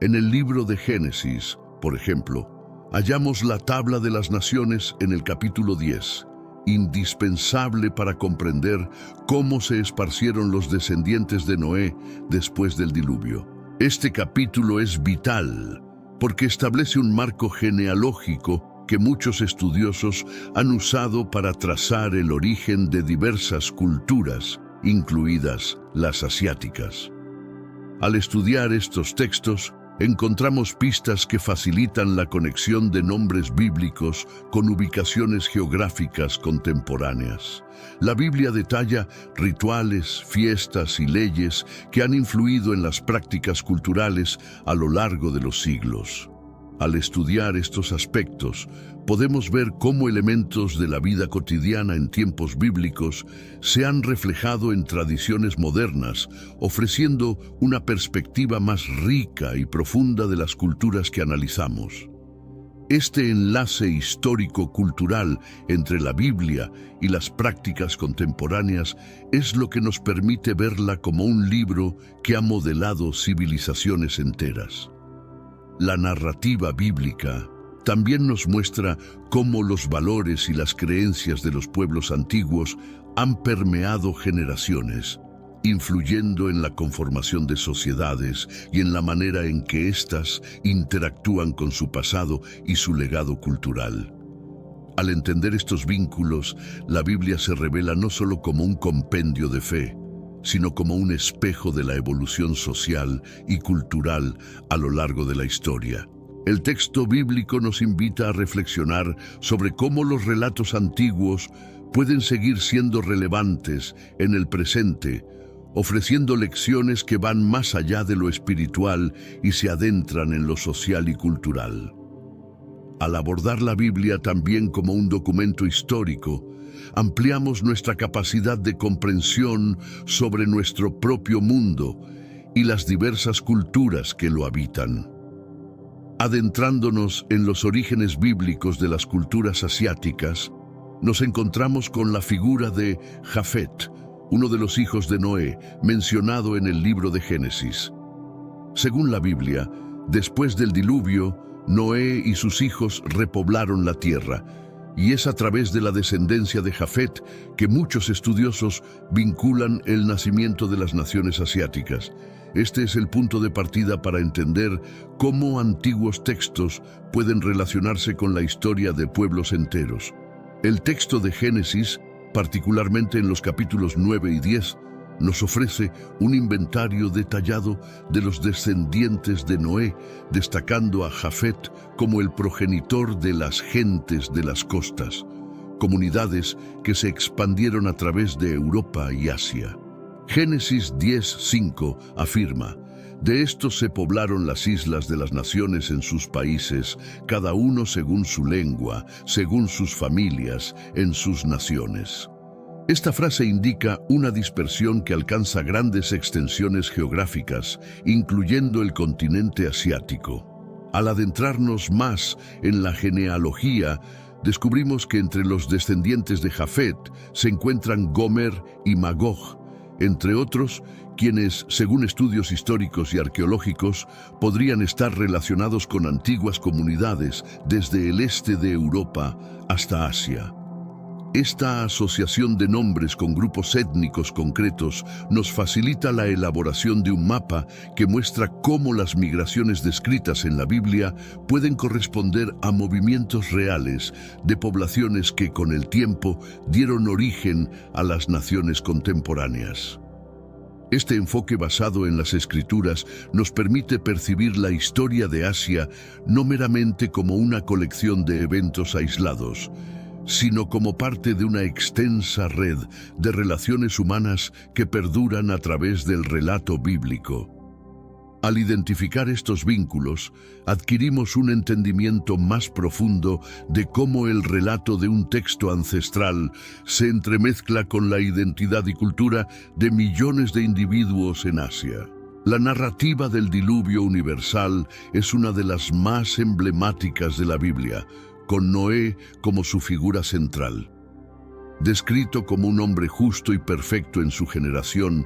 En el libro de Génesis, por ejemplo, hallamos la tabla de las naciones en el capítulo 10, indispensable para comprender cómo se esparcieron los descendientes de Noé después del diluvio. Este capítulo es vital, porque establece un marco genealógico que muchos estudiosos han usado para trazar el origen de diversas culturas, incluidas las asiáticas. Al estudiar estos textos, encontramos pistas que facilitan la conexión de nombres bíblicos con ubicaciones geográficas contemporáneas. La Biblia detalla rituales, fiestas y leyes que han influido en las prácticas culturales a lo largo de los siglos. Al estudiar estos aspectos, podemos ver cómo elementos de la vida cotidiana en tiempos bíblicos se han reflejado en tradiciones modernas, ofreciendo una perspectiva más rica y profunda de las culturas que analizamos. Este enlace histórico-cultural entre la Biblia y las prácticas contemporáneas es lo que nos permite verla como un libro que ha modelado civilizaciones enteras. La narrativa bíblica también nos muestra cómo los valores y las creencias de los pueblos antiguos han permeado generaciones, influyendo en la conformación de sociedades y en la manera en que éstas interactúan con su pasado y su legado cultural. Al entender estos vínculos, la Biblia se revela no solo como un compendio de fe, sino como un espejo de la evolución social y cultural a lo largo de la historia. El texto bíblico nos invita a reflexionar sobre cómo los relatos antiguos pueden seguir siendo relevantes en el presente, ofreciendo lecciones que van más allá de lo espiritual y se adentran en lo social y cultural. Al abordar la Biblia también como un documento histórico, ampliamos nuestra capacidad de comprensión sobre nuestro propio mundo y las diversas culturas que lo habitan. Adentrándonos en los orígenes bíblicos de las culturas asiáticas, nos encontramos con la figura de Jafet, uno de los hijos de Noé, mencionado en el libro de Génesis. Según la Biblia, después del diluvio, Noé y sus hijos repoblaron la tierra, y es a través de la descendencia de Jafet que muchos estudiosos vinculan el nacimiento de las naciones asiáticas. Este es el punto de partida para entender cómo antiguos textos pueden relacionarse con la historia de pueblos enteros. El texto de Génesis, particularmente en los capítulos 9 y 10, nos ofrece un inventario detallado de los descendientes de Noé, destacando a Jafet como el progenitor de las gentes de las costas, comunidades que se expandieron a través de Europa y Asia. Génesis 10:5 afirma: de estos se poblaron las islas de las naciones en sus países, cada uno según su lengua, según sus familias, en sus naciones. Esta frase indica una dispersión que alcanza grandes extensiones geográficas, incluyendo el continente asiático. Al adentrarnos más en la genealogía, descubrimos que entre los descendientes de Jafet se encuentran Gomer y Magog, entre otros, quienes, según estudios históricos y arqueológicos, podrían estar relacionados con antiguas comunidades desde el este de Europa hasta Asia. Esta asociación de nombres con grupos étnicos concretos nos facilita la elaboración de un mapa que muestra cómo las migraciones descritas en la Biblia pueden corresponder a movimientos reales de poblaciones que con el tiempo dieron origen a las naciones contemporáneas. Este enfoque basado en las Escrituras nos permite percibir la historia de Asia no meramente como una colección de eventos aislados, sino como parte de una extensa red de relaciones humanas que perduran a través del relato bíblico. Al identificar estos vínculos, adquirimos un entendimiento más profundo de cómo el relato de un texto ancestral se entremezcla con la identidad y cultura de millones de individuos en Asia. La narrativa del diluvio universal es una de las más emblemáticas de la Biblia, con Noé como su figura central. Descrito como un hombre justo y perfecto en su generación,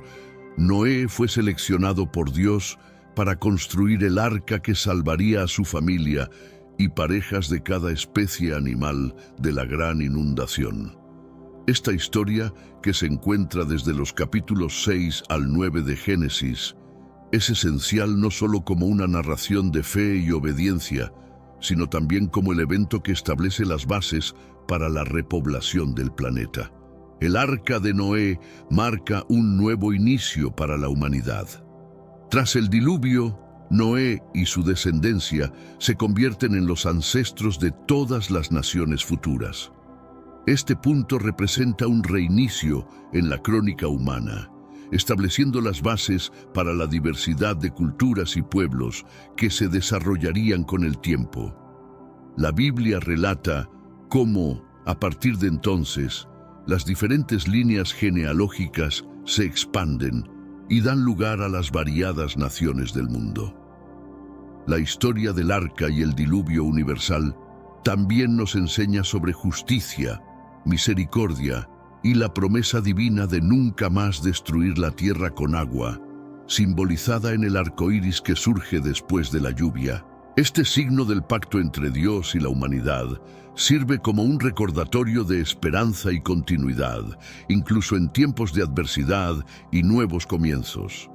Noé fue seleccionado por Dios para construir el arca que salvaría a su familia y parejas de cada especie animal de la gran inundación. Esta historia, que se encuentra desde los capítulos 6 al 9 de Génesis, es esencial no solo como una narración de fe y obediencia, sino también como el evento que establece las bases para la repoblación del planeta. El Arca de Noé marca un nuevo inicio para la humanidad. Tras el diluvio, Noé y su descendencia se convierten en los ancestros de todas las naciones futuras. Este punto representa un reinicio en la crónica humana, estableciendo las bases para la diversidad de culturas y pueblos que se desarrollarían con el tiempo. La Biblia relata cómo, a partir de entonces, las diferentes líneas genealógicas se expanden y dan lugar a las variadas naciones del mundo. La historia del Arca y el diluvio universal también nos enseña sobre justicia, misericordia y la promesa divina de nunca más destruir la tierra con agua, simbolizada en el arco iris que surge después de la lluvia. Este signo del pacto entre Dios y la humanidad sirve como un recordatorio de esperanza y continuidad, incluso en tiempos de adversidad y nuevos comienzos.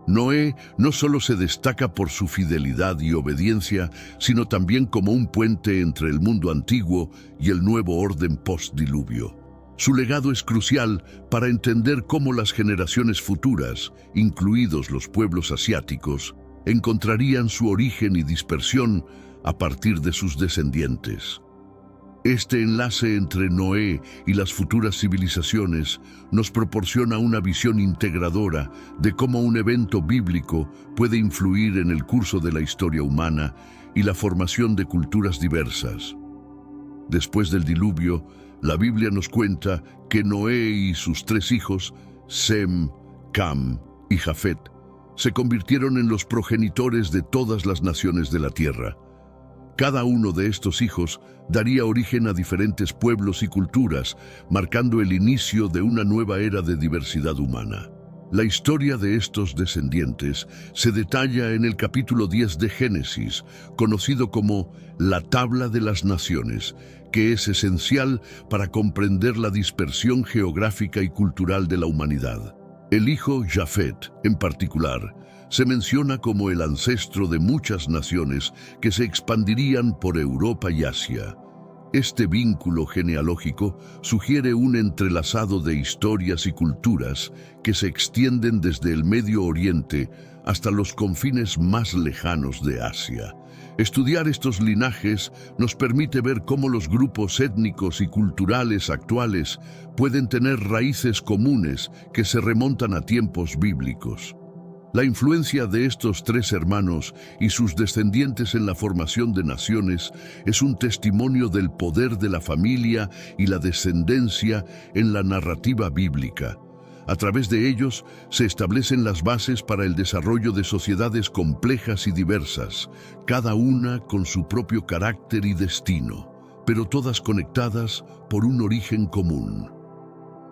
Noé no solo se destaca por su fidelidad y obediencia, sino también como un puente entre el mundo antiguo y el nuevo orden post-diluvio. Su legado es crucial para entender cómo las generaciones futuras, incluidos los pueblos asiáticos, encontrarían su origen y dispersión a partir de sus descendientes. Este enlace entre Noé y las futuras civilizaciones nos proporciona una visión integradora de cómo un evento bíblico puede influir en el curso de la historia humana y la formación de culturas diversas. Después del diluvio, la Biblia nos cuenta que Noé y sus 3 hijos, Sem, Cam y Jafet, se convirtieron en los progenitores de todas las naciones de la tierra. Cada uno de estos hijos daría origen a diferentes pueblos y culturas, marcando el inicio de una nueva era de diversidad humana. La historia de estos descendientes se detalla en el capítulo 10 de Génesis, conocido como la Tabla de las Naciones, que es esencial para comprender la dispersión geográfica y cultural de la humanidad. El hijo Jafet, en particular, se menciona como el ancestro de muchas naciones que se expandirían por Europa y Asia. Este vínculo genealógico sugiere un entrelazado de historias y culturas que se extienden desde el Medio Oriente hasta los confines más lejanos de Asia. Estudiar estos linajes nos permite ver cómo los grupos étnicos y culturales actuales pueden tener raíces comunes que se remontan a tiempos bíblicos. La influencia de estos 3 hermanos y sus descendientes en la formación de naciones es un testimonio del poder de la familia y la descendencia en la narrativa bíblica. A través de ellos se establecen las bases para el desarrollo de sociedades complejas y diversas, cada una con su propio carácter y destino, pero todas conectadas por un origen común.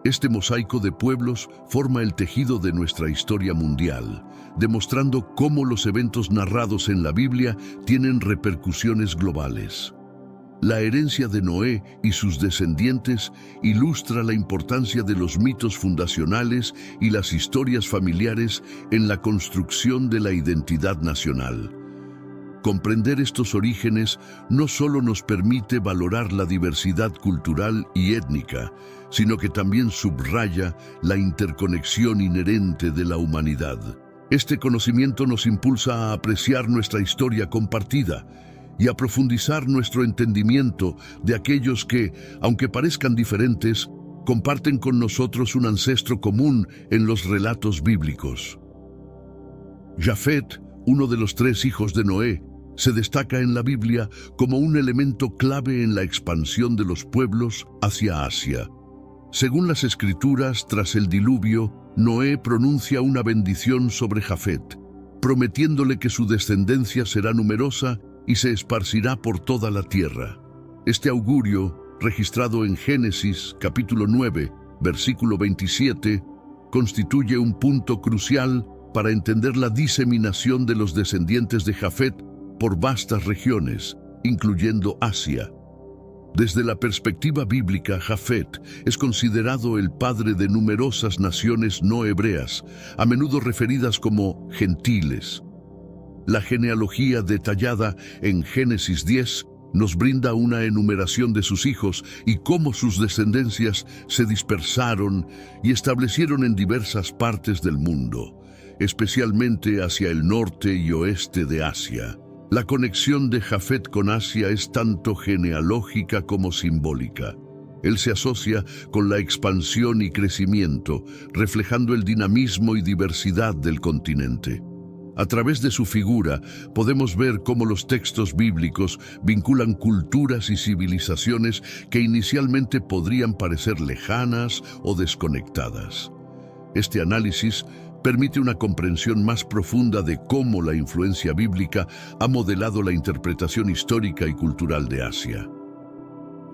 Este mosaico de pueblos forma el tejido de nuestra historia mundial, demostrando cómo los eventos narrados en la Biblia tienen repercusiones globales. La herencia de Noé y sus descendientes ilustra la importancia de los mitos fundacionales y las historias familiares en la construcción de la identidad nacional. Comprender estos orígenes no solo nos permite valorar la diversidad cultural y étnica, sino que también subraya la interconexión inherente de la humanidad. Este conocimiento nos impulsa a apreciar nuestra historia compartida y a profundizar nuestro entendimiento de aquellos que, aunque parezcan diferentes, comparten con nosotros un ancestro común en los relatos bíblicos. Jafet, uno de los 3 hijos de Noé, se destaca en la Biblia como un elemento clave en la expansión de los pueblos hacia Asia. Según las Escrituras, tras el diluvio, Noé pronuncia una bendición sobre Jafet, prometiéndole que su descendencia será numerosa y se esparcirá por toda la tierra. Este augurio, registrado en Génesis capítulo 9, versículo 27, constituye un punto crucial para entender la diseminación de los descendientes de Jafet por vastas regiones, incluyendo Asia. Desde la perspectiva bíblica, Jafet es considerado el padre de numerosas naciones no hebreas, a menudo referidas como gentiles. La genealogía detallada en Génesis 10 nos brinda una enumeración de sus hijos y cómo sus descendencias se dispersaron y establecieron en diversas partes del mundo, especialmente hacia el norte y oeste de Asia. La conexión de Jafet con Asia es tanto genealógica como simbólica. Él se asocia con la expansión y crecimiento, reflejando el dinamismo y diversidad del continente. A través de su figura, podemos ver cómo los textos bíblicos vinculan culturas y civilizaciones que inicialmente podrían parecer lejanas o desconectadas. Este análisis permite una comprensión más profunda de cómo la influencia bíblica ha modelado la interpretación histórica y cultural de Asia.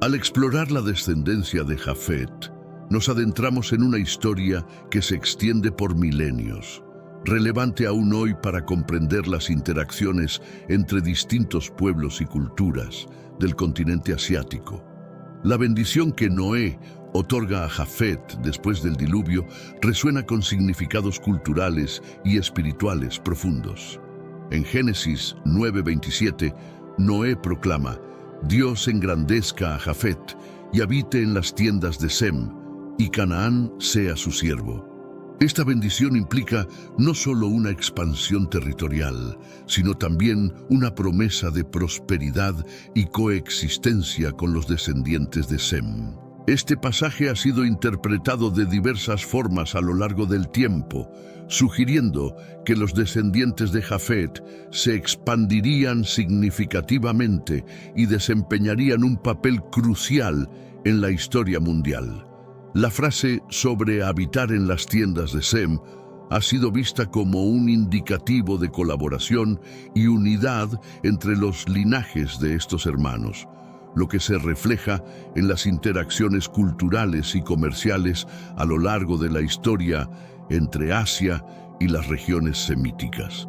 Al explorar la descendencia de Jafet, nos adentramos en una historia que se extiende por milenios, relevante aún hoy para comprender las interacciones entre distintos pueblos y culturas del continente asiático. La bendición que Noé otorga a Jafet después del diluvio resuena con significados culturales y espirituales profundos. En Génesis 9:27, Noé proclama: Dios engrandezca a Jafet y habite en las tiendas de Sem, y Canaán sea su siervo. Esta bendición implica no solo una expansión territorial, sino también una promesa de prosperidad y coexistencia con los descendientes de Sem. Este pasaje ha sido interpretado de diversas formas a lo largo del tiempo, sugiriendo que los descendientes de Jafet se expandirían significativamente y desempeñarían un papel crucial en la historia mundial. La frase sobre habitar en las tiendas de Sem ha sido vista como un indicativo de colaboración y unidad entre los linajes de estos hermanos, lo que se refleja en las interacciones culturales y comerciales a lo largo de la historia entre Asia y las regiones semíticas.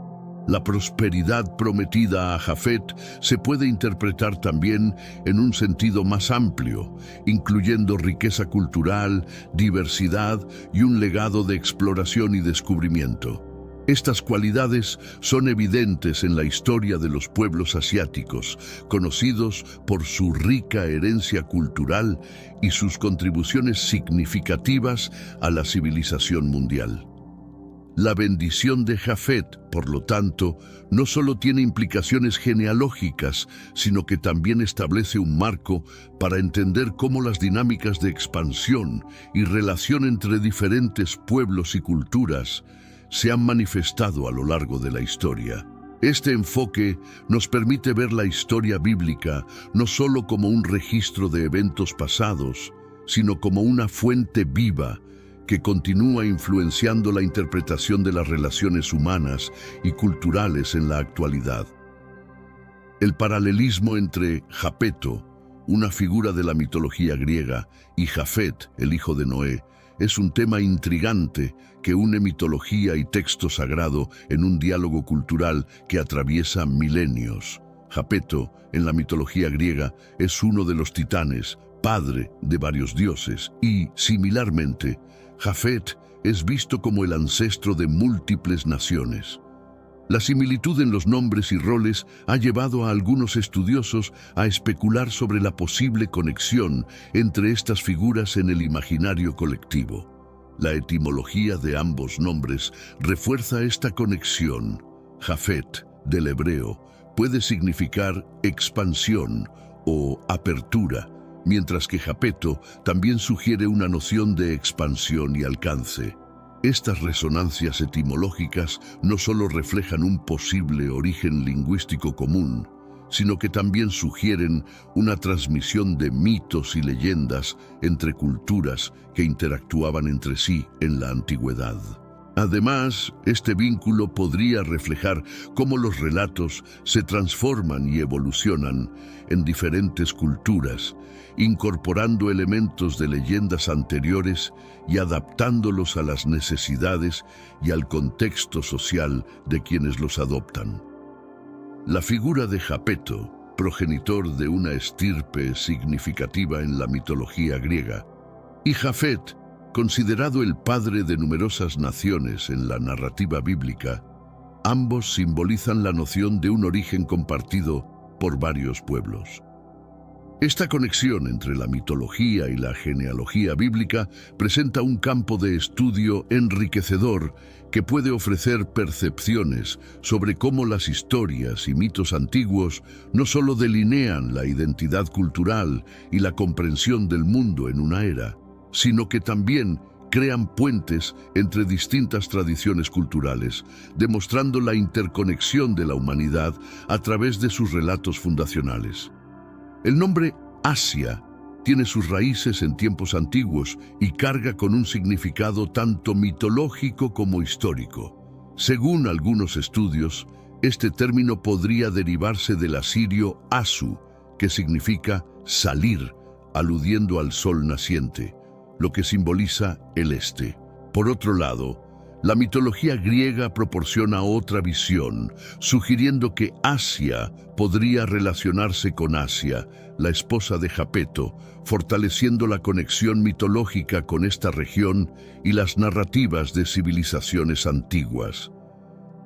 La prosperidad prometida a Jafet se puede interpretar también en un sentido más amplio, incluyendo riqueza cultural, diversidad y un legado de exploración y descubrimiento. Estas cualidades son evidentes en la historia de los pueblos asiáticos, conocidos por su rica herencia cultural y sus contribuciones significativas a la civilización mundial. La bendición de Jafet, por lo tanto, no solo tiene implicaciones genealógicas, sino que también establece un marco para entender cómo las dinámicas de expansión y relación entre diferentes pueblos y culturas se han manifestado a lo largo de la historia. Este enfoque nos permite ver la historia bíblica no solo como un registro de eventos pasados, sino como una fuente viva que continúa influenciando la interpretación de las relaciones humanas y culturales en la actualidad. El paralelismo entre Japeto, una figura de la mitología griega, y Jafet, el hijo de Noé, es un tema intrigante que une mitología y texto sagrado en un diálogo cultural que atraviesa milenios. Japeto, en la mitología griega, es uno de los titanes, padre de varios dioses, y, similarmente, Jafet es visto como el ancestro de múltiples naciones. La similitud en los nombres y roles ha llevado a algunos estudiosos a especular sobre la posible conexión entre estas figuras en el imaginario colectivo. La etimología de ambos nombres refuerza esta conexión. Jafet, del hebreo, puede significar expansión o apertura, mientras que Japeto también sugiere una noción de expansión y alcance. Estas resonancias etimológicas no solo reflejan un posible origen lingüístico común, sino que también sugieren una transmisión de mitos y leyendas entre culturas que interactuaban entre sí en la antigüedad. Además, este vínculo podría reflejar cómo los relatos se transforman y evolucionan en diferentes culturas, incorporando elementos de leyendas anteriores y adaptándolos a las necesidades y al contexto social de quienes los adoptan. La figura de Japeto, progenitor de una estirpe significativa en la mitología griega, y Jafet, considerado el padre de numerosas naciones en la narrativa bíblica, ambos simbolizan la noción de un origen compartido por varios pueblos. Esta conexión entre la mitología y la genealogía bíblica presenta un campo de estudio enriquecedor que puede ofrecer percepciones sobre cómo las historias y mitos antiguos no solo delinean la identidad cultural y la comprensión del mundo en una era, sino que también crean puentes entre distintas tradiciones culturales, demostrando la interconexión de la humanidad a través de sus relatos fundacionales. El nombre Asia tiene sus raíces en tiempos antiguos y carga con un significado tanto mitológico como histórico. Según algunos estudios, este término podría derivarse del asirio Asu, que significa salir, aludiendo al sol naciente, lo que simboliza el este. Por otro lado, la mitología griega proporciona otra visión, sugiriendo que Asia podría relacionarse con Asia, la esposa de Japeto, fortaleciendo la conexión mitológica con esta región y las narrativas de civilizaciones antiguas.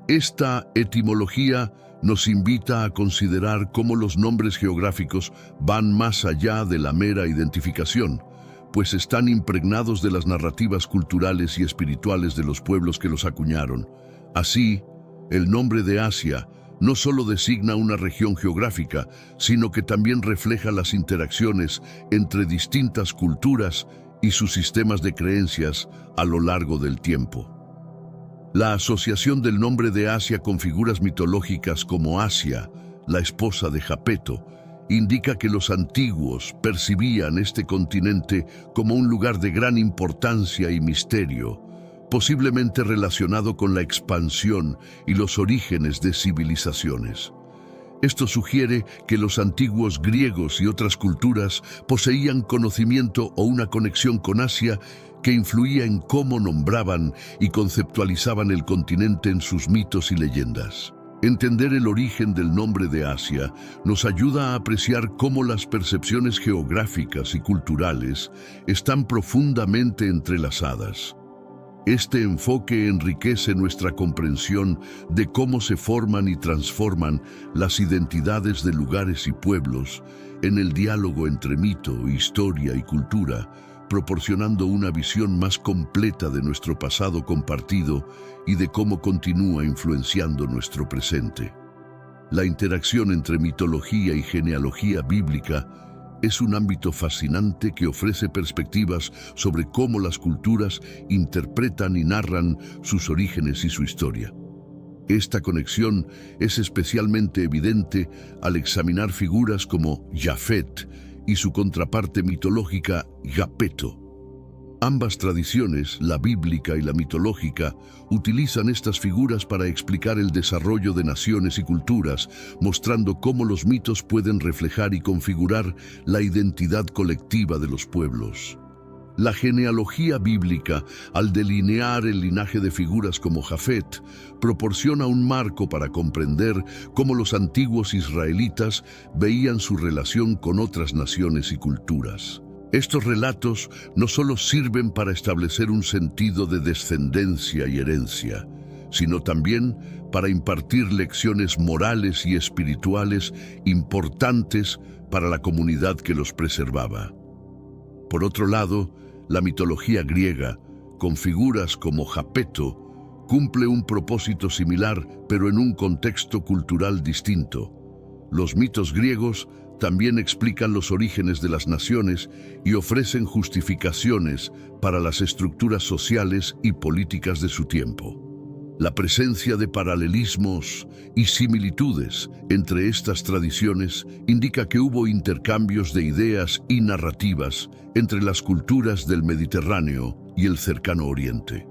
Esta etimología nos invita a considerar cómo los nombres geográficos van más allá de la mera identificación, pues están impregnados de las narrativas culturales y espirituales de los pueblos que los acuñaron. Así, el nombre de Asia no solo designa una región geográfica, sino que también refleja las interacciones entre distintas culturas y sus sistemas de creencias a lo largo del tiempo. La asociación del nombre de Asia con figuras mitológicas como Asia, la esposa de Japeto, indica que los antiguos percibían este continente como un lugar de gran importancia y misterio, posiblemente relacionado con la expansión y los orígenes de civilizaciones. Esto sugiere que los antiguos griegos y otras culturas poseían conocimiento o una conexión con Asia que influía en cómo nombraban y conceptualizaban el continente en sus mitos y leyendas. Entender el origen del nombre de Asia nos ayuda a apreciar cómo las percepciones geográficas y culturales están profundamente entrelazadas. Este enfoque enriquece nuestra comprensión de cómo se forman y transforman las identidades de lugares y pueblos en el diálogo entre mito, historia y cultura, proporcionando una visión más completa de nuestro pasado compartido y de cómo continúa influenciando nuestro presente. La interacción entre mitología y genealogía bíblica es un ámbito fascinante que ofrece perspectivas sobre cómo las culturas interpretan y narran sus orígenes y su historia. Esta conexión es especialmente evidente al examinar figuras como Jafet y su contraparte mitológica Japeto. Ambas tradiciones, la bíblica y la mitológica, utilizan estas figuras para explicar el desarrollo de naciones y culturas, mostrando cómo los mitos pueden reflejar y configurar la identidad colectiva de los pueblos. La genealogía bíblica, al delinear el linaje de figuras como Jafet, proporciona un marco para comprender cómo los antiguos israelitas veían su relación con otras naciones y culturas. Estos relatos no solo sirven para establecer un sentido de descendencia y herencia, sino también para impartir lecciones morales y espirituales importantes para la comunidad que los preservaba. Por otro lado, la mitología griega, con figuras como Japeto, cumple un propósito similar, pero en un contexto cultural distinto. Los mitos griegos también explican los orígenes de las naciones y ofrecen justificaciones para las estructuras sociales y políticas de su tiempo. La presencia de paralelismos y similitudes entre estas tradiciones indica que hubo intercambios de ideas y narrativas entre las culturas del Mediterráneo y el Cercano Oriente.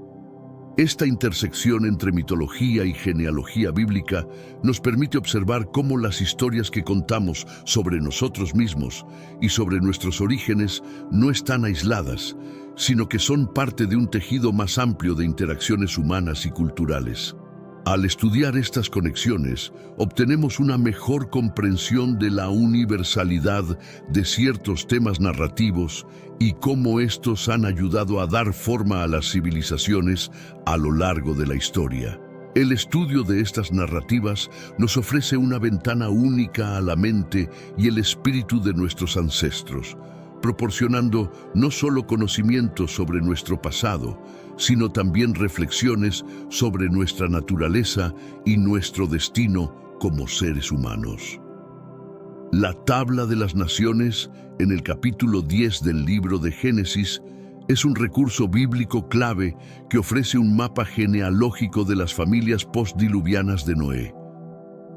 Esta intersección entre mitología y genealogía bíblica nos permite observar cómo las historias que contamos sobre nosotros mismos y sobre nuestros orígenes no están aisladas, sino que son parte de un tejido más amplio de interacciones humanas y culturales. Al estudiar estas conexiones, obtenemos una mejor comprensión de la universalidad de ciertos temas narrativos y cómo estos han ayudado a dar forma a las civilizaciones a lo largo de la historia. El estudio de estas narrativas nos ofrece una ventana única a la mente y el espíritu de nuestros ancestros, proporcionando no solo conocimiento sobre nuestro pasado, sino también reflexiones sobre nuestra naturaleza y nuestro destino como seres humanos. La Tabla de las Naciones, en el capítulo 10 del libro de Génesis, es un recurso bíblico clave que ofrece un mapa genealógico de las familias postdiluvianas de Noé.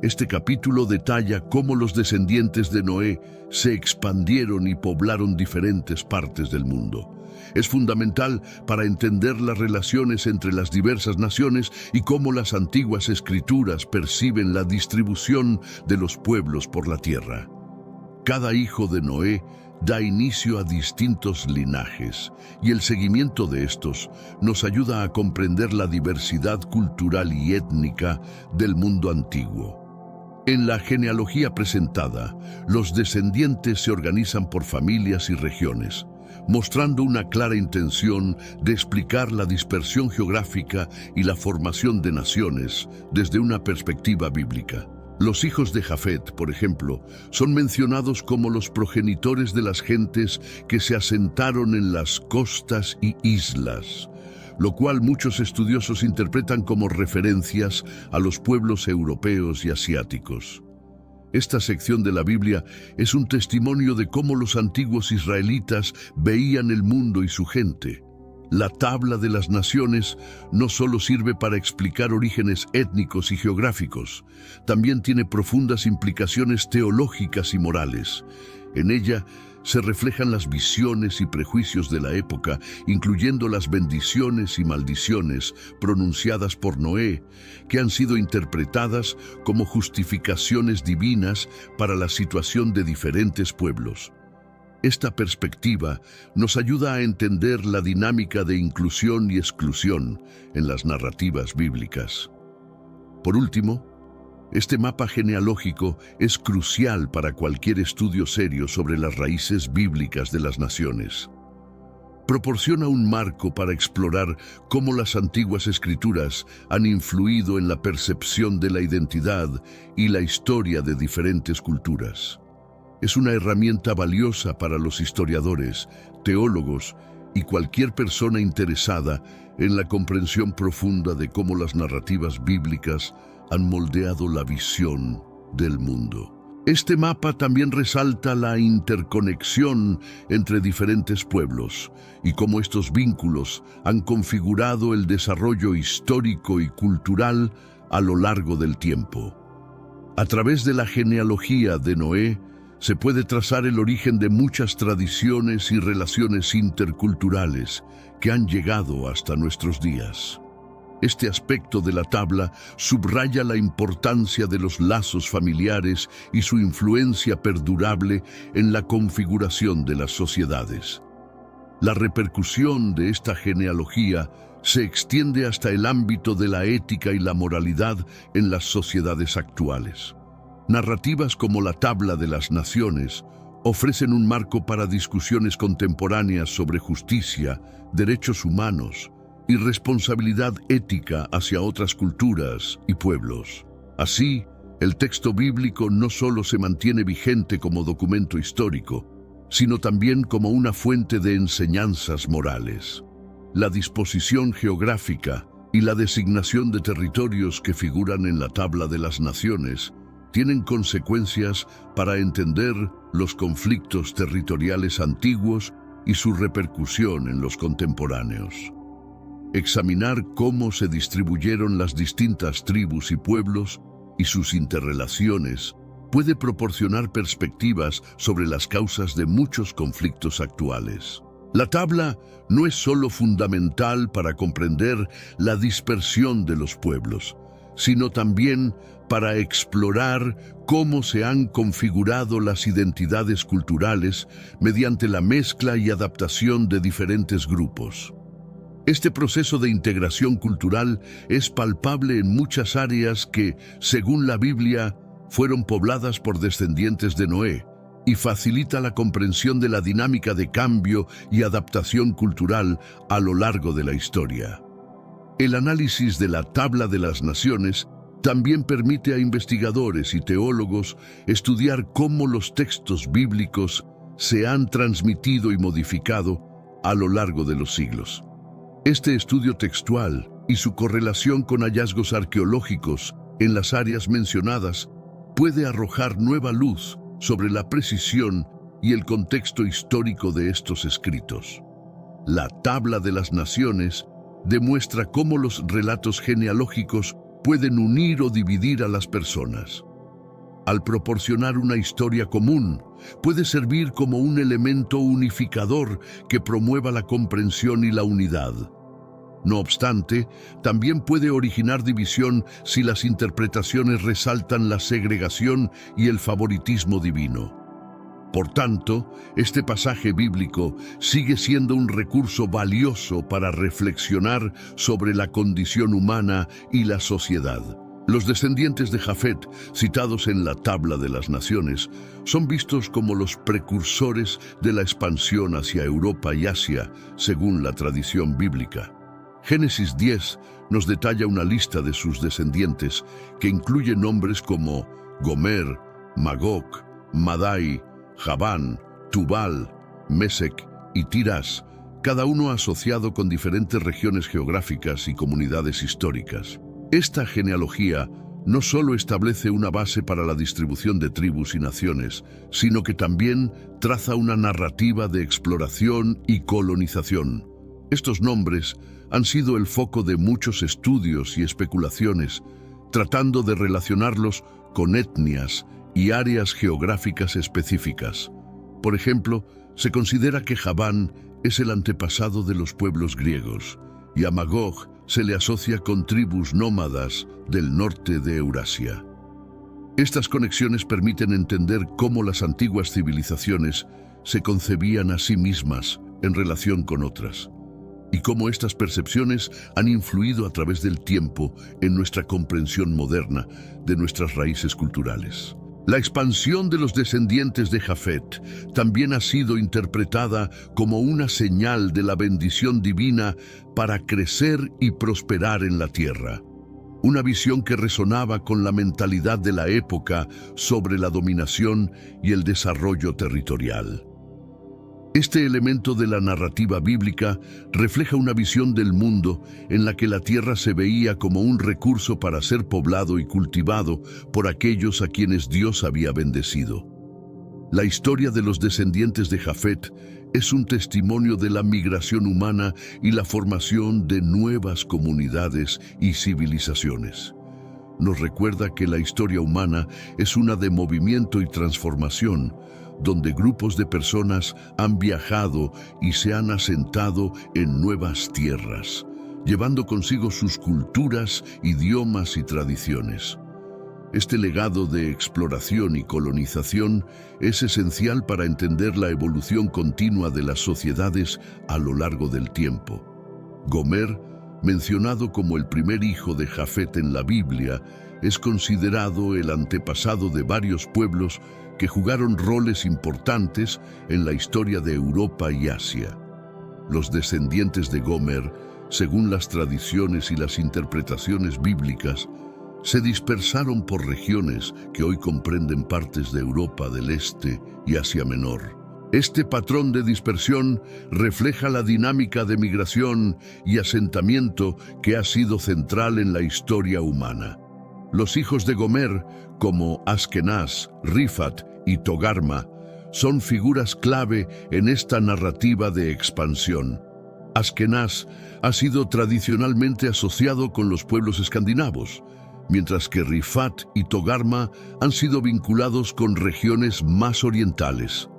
Este capítulo detalla cómo los descendientes de Noé se expandieron y poblaron diferentes partes del mundo. Es fundamental para entender las relaciones entre las diversas naciones y cómo las antiguas escrituras perciben la distribución de los pueblos por la tierra. Cada hijo de Noé da inicio a distintos linajes, y el seguimiento de estos nos ayuda a comprender la diversidad cultural y étnica del mundo antiguo. En la genealogía presentada, los descendientes se organizan por familias y regiones, mostrando una clara intención de explicar la dispersión geográfica y la formación de naciones desde una perspectiva bíblica. Los hijos de Jafet, por ejemplo, son mencionados como los progenitores de las gentes que se asentaron en las costas y islas, lo cual muchos estudiosos interpretan como referencias a los pueblos europeos y asiáticos. Esta sección de la Biblia es un testimonio de cómo los antiguos israelitas veían el mundo y su gente. La tabla de las naciones no solo sirve para explicar orígenes étnicos y geográficos, también tiene profundas implicaciones teológicas y morales. En ella se reflejan las visiones y prejuicios de la época, incluyendo las bendiciones y maldiciones pronunciadas por Noé, que han sido interpretadas como justificaciones divinas para la situación de diferentes pueblos. Esta perspectiva nos ayuda a entender la dinámica de inclusión y exclusión en las narrativas bíblicas. Por último, este mapa genealógico es crucial para cualquier estudio serio sobre las raíces bíblicas de las naciones. Proporciona un marco para explorar cómo las antiguas escrituras han influido en la percepción de la identidad y la historia de diferentes culturas. Es una herramienta valiosa para los historiadores, teólogos y cualquier persona interesada en la comprensión profunda de cómo las narrativas bíblicas han moldeado la visión del mundo. Este mapa también resalta la interconexión entre diferentes pueblos y cómo estos vínculos han configurado el desarrollo histórico y cultural a lo largo del tiempo. A través de la genealogía de Noé, se puede trazar el origen de muchas tradiciones y relaciones interculturales que han llegado hasta nuestros días. Este aspecto de la tabla subraya la importancia de los lazos familiares y su influencia perdurable en la configuración de las sociedades. La repercusión de esta genealogía se extiende hasta el ámbito de la ética y la moralidad en las sociedades actuales. Narrativas como la Tabla de las Naciones ofrecen un marco para discusiones contemporáneas sobre justicia, derechos humanos y responsabilidad ética hacia otras culturas y pueblos. Así, el texto bíblico no solo se mantiene vigente como documento histórico, sino también como una fuente de enseñanzas morales. La disposición geográfica y la designación de territorios que figuran en la Tabla de las Naciones tienen consecuencias para entender los conflictos territoriales antiguos y su repercusión en los contemporáneos. Examinar cómo se distribuyeron las distintas tribus y pueblos y sus interrelaciones puede proporcionar perspectivas sobre las causas de muchos conflictos actuales. La tabla no es solo fundamental para comprender la dispersión de los pueblos, sino también para explorar cómo se han configurado las identidades culturales mediante la mezcla y adaptación de diferentes grupos. Este proceso de integración cultural es palpable en muchas áreas que, según la Biblia, fueron pobladas por descendientes de Noé, y facilita la comprensión de la dinámica de cambio y adaptación cultural a lo largo de la historia. El análisis de la Tabla de las Naciones también permite a investigadores y teólogos estudiar cómo los textos bíblicos se han transmitido y modificado a lo largo de los siglos. Este estudio textual y su correlación con hallazgos arqueológicos en las áreas mencionadas puede arrojar nueva luz sobre la precisión y el contexto histórico de estos escritos. La Tabla de las Naciones demuestra cómo los relatos genealógicos pueden unir o dividir a las personas. Al proporcionar una historia común, puede servir como un elemento unificador que promueva la comprensión y la unidad. No obstante, también puede originar división si las interpretaciones resaltan la segregación y el favoritismo divino. Por tanto, este pasaje bíblico sigue siendo un recurso valioso para reflexionar sobre la condición humana y la sociedad. Los descendientes de Jafet, citados en la Tabla de las Naciones, son vistos como los precursores de la expansión hacia Europa y Asia, según la tradición bíblica. Génesis 10 nos detalla una lista de sus descendientes que incluye nombres como Gomer, Magog, Madai, Javán, Tubal, Mesec y Tiras, cada uno asociado con diferentes regiones geográficas y comunidades históricas. Esta genealogía no solo establece una base para la distribución de tribus y naciones, sino que también traza una narrativa de exploración y colonización. Estos nombres han sido el foco de muchos estudios y especulaciones, tratando de relacionarlos con etnias y áreas geográficas específicas. Por ejemplo, se considera que Javán es el antepasado de los pueblos griegos, y a Magog se le asocia con tribus nómadas del norte de Eurasia. Estas conexiones permiten entender cómo las antiguas civilizaciones se concebían a sí mismas en relación con otras, y cómo estas percepciones han influido a través del tiempo en nuestra comprensión moderna de nuestras raíces culturales. La expansión de los descendientes de Jafet también ha sido interpretada como una señal de la bendición divina para crecer y prosperar en la tierra. Una visión que resonaba con la mentalidad de la época sobre la dominación y el desarrollo territorial. Este elemento de la narrativa bíblica refleja una visión del mundo en la que la tierra se veía como un recurso para ser poblado y cultivado por aquellos a quienes Dios había bendecido. La historia de los descendientes de Jafet es un testimonio de la migración humana y la formación de nuevas comunidades y civilizaciones. Nos recuerda que la historia humana es una de movimiento y transformación, donde grupos de personas han viajado y se han asentado en nuevas tierras, llevando consigo sus culturas, idiomas y tradiciones. Este legado de exploración y colonización es esencial para entender la evolución continua de las sociedades a lo largo del tiempo. Gomer, mencionado como el primer hijo de Jafet en la Biblia, es considerado el antepasado de varios pueblos que jugaron roles importantes en la historia de Europa y Asia. Los descendientes de Gomer, según las tradiciones y las interpretaciones bíblicas, se dispersaron por regiones que hoy comprenden partes de Europa del Este y Asia Menor. Este patrón de dispersión refleja la dinámica de migración y asentamiento que ha sido central en la historia humana. Los hijos de Gomer, como Askenaz, Rifat y Togarma, son figuras clave en esta narrativa de expansión. Askenaz ha sido tradicionalmente asociado con los pueblos escandinavos, mientras que Rifat y Togarma han sido vinculados con regiones más orientales.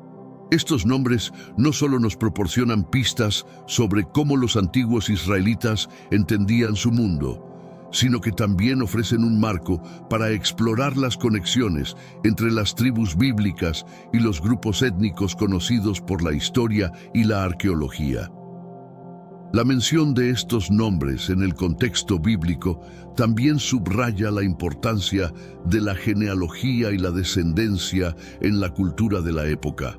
Estos nombres no solo nos proporcionan pistas sobre cómo los antiguos israelitas entendían su mundo, sino que también ofrecen un marco para explorar las conexiones entre las tribus bíblicas y los grupos étnicos conocidos por la historia y la arqueología. La mención de estos nombres en el contexto bíblico también subraya la importancia de la genealogía y la descendencia en la cultura de la época.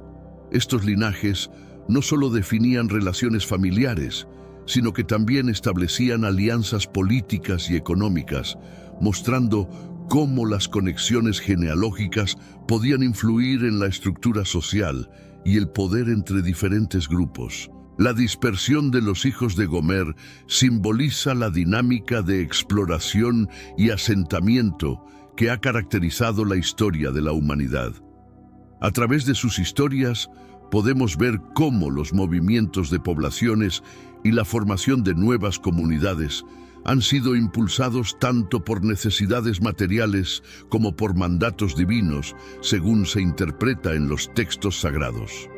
Estos linajes no solo definían relaciones familiares, sino que también establecían alianzas políticas y económicas, mostrando cómo las conexiones genealógicas podían influir en la estructura social y el poder entre diferentes grupos. La dispersión de los hijos de Gomer simboliza la dinámica de exploración y asentamiento que ha caracterizado la historia de la humanidad. A través de sus historias, podemos ver cómo los movimientos de poblaciones y la formación de nuevas comunidades han sido impulsados tanto por necesidades materiales como por mandatos divinos, según se interpreta en los textos sagrados.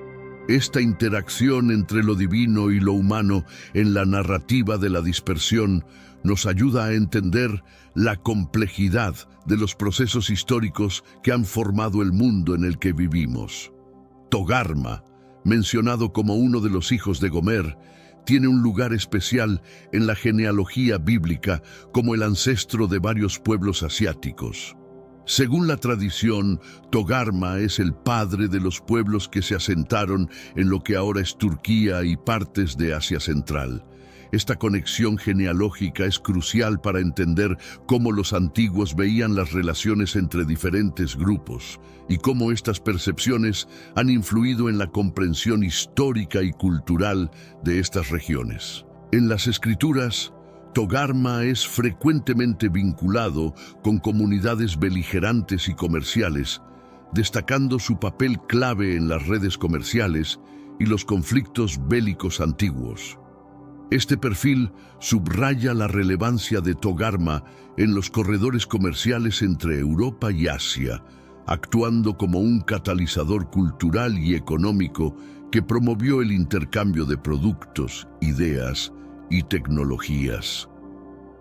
Esta interacción entre lo divino y lo humano en la narrativa de la dispersión nos ayuda a entender la complejidad de los procesos históricos que han formado el mundo en el que vivimos. Togarma, mencionado como uno de los hijos de Gomer, tiene un lugar especial en la genealogía bíblica como el ancestro de varios pueblos asiáticos. Según la tradición, Togarma es el padre de los pueblos que se asentaron en lo que ahora es Turquía y partes de Asia Central. Esta conexión genealógica es crucial para entender cómo los antiguos veían las relaciones entre diferentes grupos y cómo estas percepciones han influido en la comprensión histórica y cultural de estas regiones. En las escrituras, Togarma es frecuentemente vinculado con comunidades beligerantes y comerciales, destacando su papel clave en las redes comerciales y los conflictos bélicos antiguos. Este perfil subraya la relevancia de Togarma en los corredores comerciales entre Europa y Asia, actuando como un catalizador cultural y económico que promovió el intercambio de productos, ideas y tecnologías.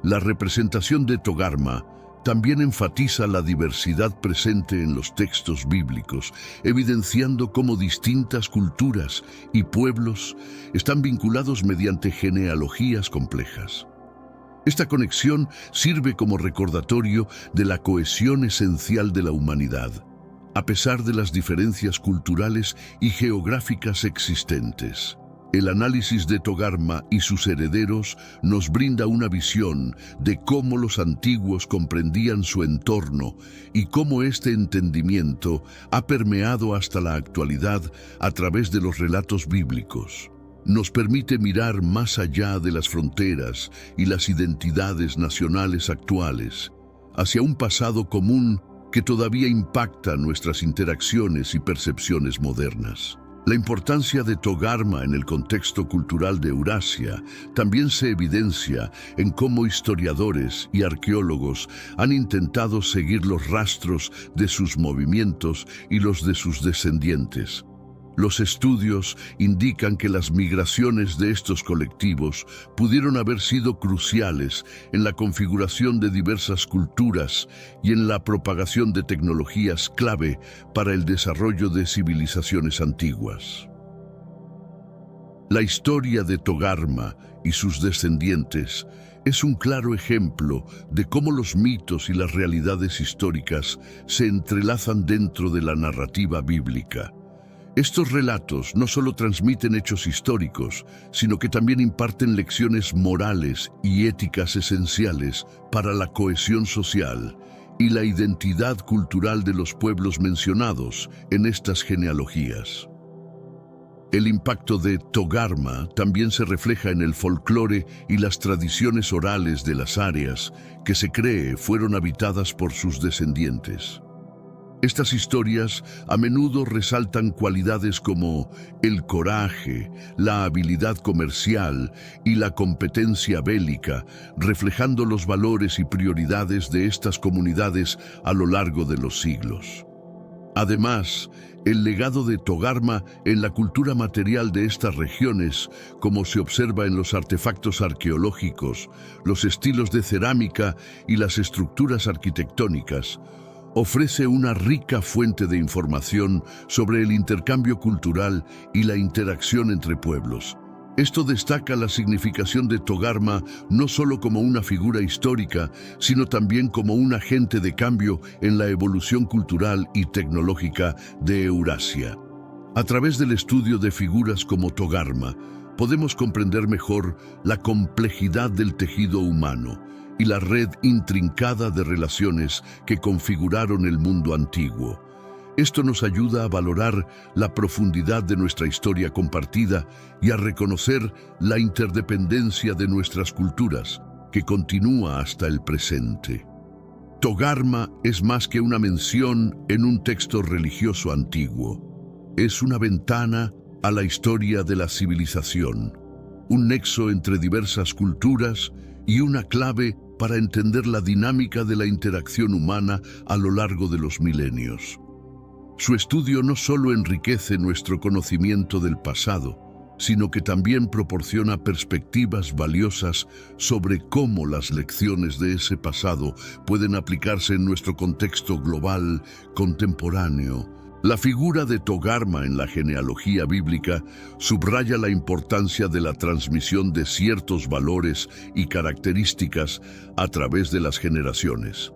La representación de Togarma también enfatiza la diversidad presente en los textos bíblicos, evidenciando cómo distintas culturas y pueblos están vinculados mediante genealogías complejas. Esta conexión sirve como recordatorio de la cohesión esencial de la humanidad, a pesar de las diferencias culturales y geográficas existentes. El análisis de Togarma y sus herederos nos brinda una visión de cómo los antiguos comprendían su entorno y cómo este entendimiento ha permeado hasta la actualidad a través de los relatos bíblicos. Nos permite mirar más allá de las fronteras y las identidades nacionales actuales, hacia un pasado común que todavía impacta nuestras interacciones y percepciones modernas. La importancia de Togarma en el contexto cultural de Eurasia también se evidencia en cómo historiadores y arqueólogos han intentado seguir los rastros de sus movimientos y los de sus descendientes. Los estudios indican que las migraciones de estos colectivos pudieron haber sido cruciales en la configuración de diversas culturas y en la propagación de tecnologías clave para el desarrollo de civilizaciones antiguas. La historia de Togarma y sus descendientes es un claro ejemplo de cómo los mitos y las realidades históricas se entrelazan dentro de la narrativa bíblica. Estos relatos no solo transmiten hechos históricos, sino que también imparten lecciones morales y éticas esenciales para la cohesión social y la identidad cultural de los pueblos mencionados en estas genealogías. El impacto de Togarma también se refleja en el folclore y las tradiciones orales de las áreas que se cree fueron habitadas por sus descendientes. Estas historias a menudo resaltan cualidades como el coraje, la habilidad comercial y la competencia bélica, reflejando los valores y prioridades de estas comunidades a lo largo de los siglos. Además, el legado de Togarma en la cultura material de estas regiones, como se observa en los artefactos arqueológicos, los estilos de cerámica y las estructuras arquitectónicas, ofrece una rica fuente de información sobre el intercambio cultural y la interacción entre pueblos. Esto destaca la significación de Togarma no solo como una figura histórica, sino también como un agente de cambio en la evolución cultural y tecnológica de Eurasia. A través del estudio de figuras como Togarma, podemos comprender mejor la complejidad del tejido humano y la red intrincada de relaciones que configuraron el mundo antiguo. Esto nos ayuda a valorar la profundidad de nuestra historia compartida y a reconocer la interdependencia de nuestras culturas, que continúa hasta el presente. Togarma es más que una mención en un texto religioso antiguo. Es una ventana a la historia de la civilización, un nexo entre diversas culturas y una clave para entender la dinámica de la interacción humana a lo largo de los milenios. Su estudio no solo enriquece nuestro conocimiento del pasado, sino que también proporciona perspectivas valiosas sobre cómo las lecciones de ese pasado pueden aplicarse en nuestro contexto global contemporáneo. La figura de Togarma en la genealogía bíblica subraya la importancia de la transmisión de ciertos valores y características a través de las generaciones.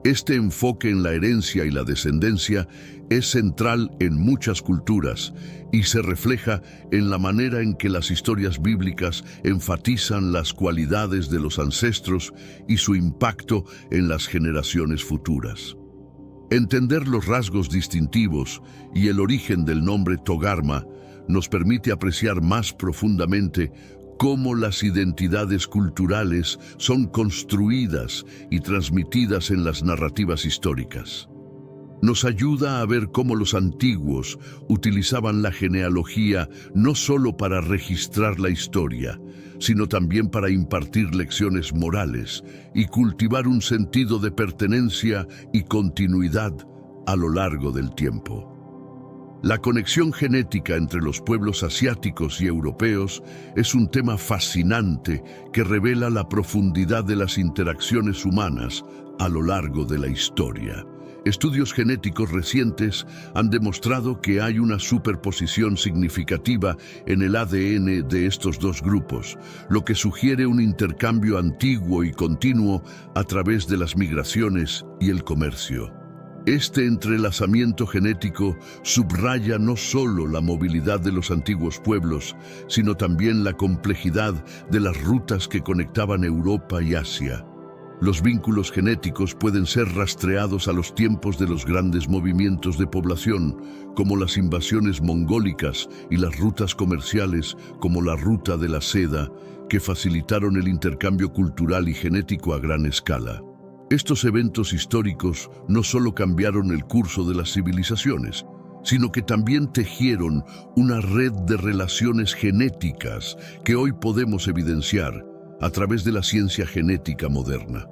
Este enfoque en la herencia y la descendencia es central en muchas culturas y se refleja en la manera en que las historias bíblicas enfatizan las cualidades de los ancestros y su impacto en las generaciones futuras. Entender los rasgos distintivos y el origen del nombre Togarma nos permite apreciar más profundamente cómo las identidades culturales son construidas y transmitidas en las narrativas históricas. Nos ayuda a ver cómo los antiguos utilizaban la genealogía no solo para registrar la historia, sino también para impartir lecciones morales y cultivar un sentido de pertenencia y continuidad a lo largo del tiempo. La conexión genética entre los pueblos asiáticos y europeos es un tema fascinante que revela la profundidad de las interacciones humanas a lo largo de la historia. Estudios genéticos recientes han demostrado que hay una superposición significativa en el ADN de estos dos grupos, lo que sugiere un intercambio antiguo y continuo a través de las migraciones y el comercio. Este entrelazamiento genético subraya no solo la movilidad de los antiguos pueblos, sino también la complejidad de las rutas que conectaban Europa y Asia. Los vínculos genéticos pueden ser rastreados a los tiempos de los grandes movimientos de población, como las invasiones mongólicas y las rutas comerciales, como la Ruta de la Seda, que facilitaron el intercambio cultural y genético a gran escala. Estos eventos históricos no solo cambiaron el curso de las civilizaciones, sino que también tejieron una red de relaciones genéticas que hoy podemos evidenciar a través de la ciencia genética moderna.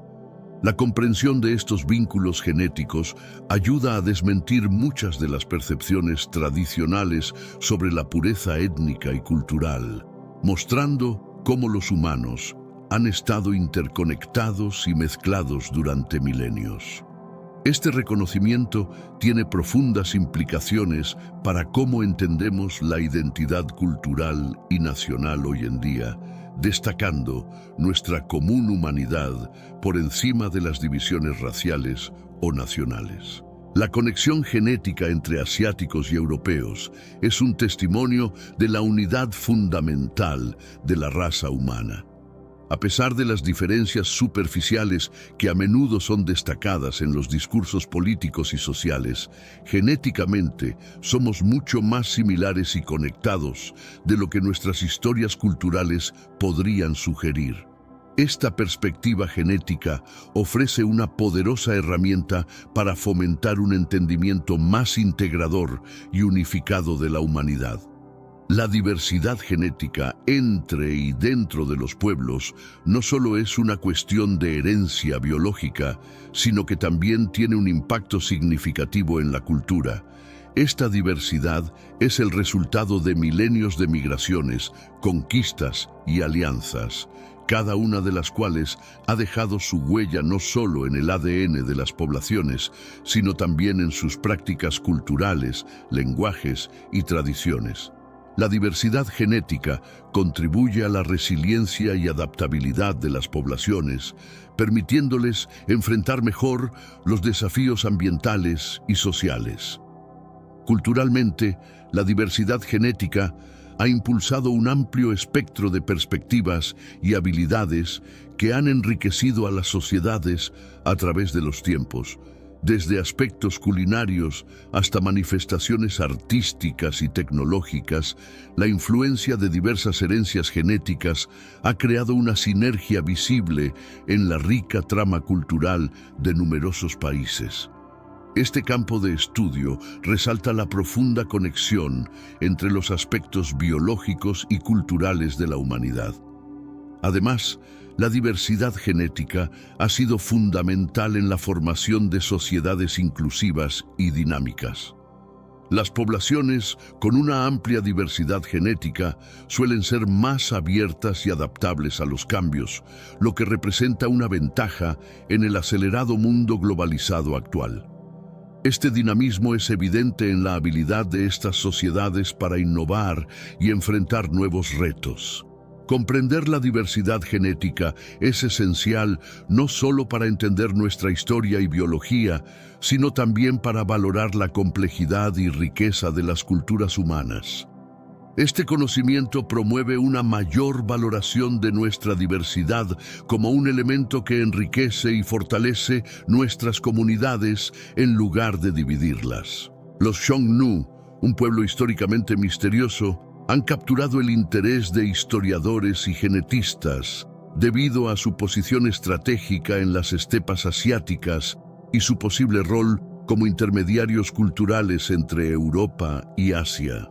La comprensión de estos vínculos genéticos ayuda a desmentir muchas de las percepciones tradicionales sobre la pureza étnica y cultural, mostrando cómo los humanos han estado interconectados y mezclados durante milenios. Este reconocimiento tiene profundas implicaciones para cómo entendemos la identidad cultural y nacional hoy en día, destacando nuestra común humanidad por encima de las divisiones raciales o nacionales. La conexión genética entre asiáticos y europeos es un testimonio de la unidad fundamental de la raza humana. A pesar de las diferencias superficiales que a menudo son destacadas en los discursos políticos y sociales, genéticamente somos mucho más similares y conectados de lo que nuestras historias culturales podrían sugerir. Esta perspectiva genética ofrece una poderosa herramienta para fomentar un entendimiento más integrador y unificado de la humanidad. La diversidad genética entre y dentro de los pueblos no solo es una cuestión de herencia biológica, sino que también tiene un impacto significativo en la cultura. Esta diversidad es el resultado de milenios de migraciones, conquistas y alianzas, cada una de las cuales ha dejado su huella no solo en el ADN de las poblaciones, sino también en sus prácticas culturales, lenguajes y tradiciones. La diversidad genética contribuye a la resiliencia y adaptabilidad de las poblaciones, permitiéndoles enfrentar mejor los desafíos ambientales y sociales. Culturalmente, la diversidad genética ha impulsado un amplio espectro de perspectivas y habilidades que han enriquecido a las sociedades a través de los tiempos, desde aspectos culinarios hasta manifestaciones artísticas y tecnológicas. La influencia de diversas herencias genéticas ha creado una sinergia visible en la rica trama cultural de numerosos países. Este campo de estudio resalta la profunda conexión entre los aspectos biológicos y culturales de la humanidad. Además, la diversidad genética ha sido fundamental en la formación de sociedades inclusivas y dinámicas. Las poblaciones con una amplia diversidad genética suelen ser más abiertas y adaptables a los cambios, lo que representa una ventaja en el acelerado mundo globalizado actual. Este dinamismo es evidente en la habilidad de estas sociedades para innovar y enfrentar nuevos retos. Comprender la diversidad genética es esencial no solo para entender nuestra historia y biología, sino también para valorar la complejidad y riqueza de las culturas humanas. Este conocimiento promueve una mayor valoración de nuestra diversidad como un elemento que enriquece y fortalece nuestras comunidades en lugar de dividirlas. Los Xiongnu, un pueblo históricamente misterioso, han capturado el interés de historiadores y genetistas debido a su posición estratégica en las estepas asiáticas y su posible rol como intermediarios culturales entre Europa y Asia.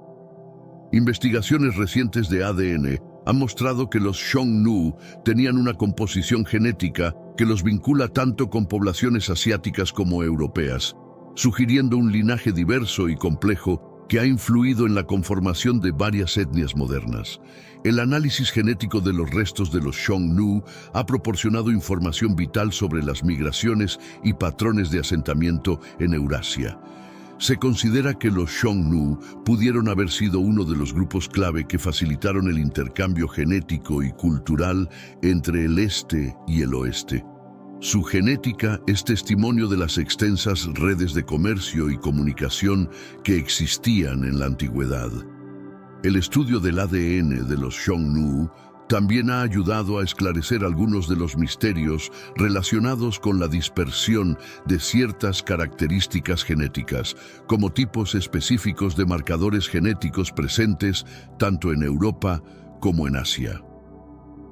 Investigaciones recientes de ADN han mostrado que los Xiongnu tenían una composición genética que los vincula tanto con poblaciones asiáticas como europeas, sugiriendo un linaje diverso y complejo que ha influido en la conformación de varias etnias modernas. El análisis genético de los restos de los Xiongnu ha proporcionado información vital sobre las migraciones y patrones de asentamiento en Eurasia. Se considera que los Xiongnu pudieron haber sido uno de los grupos clave que facilitaron el intercambio genético y cultural entre el este y el oeste. Su genética es testimonio de las extensas redes de comercio y comunicación que existían en la antigüedad. El estudio del ADN de los Xiongnu también ha ayudado a esclarecer algunos de los misterios relacionados con la dispersión de ciertas características genéticas, como tipos específicos de marcadores genéticos presentes tanto en Europa como en Asia.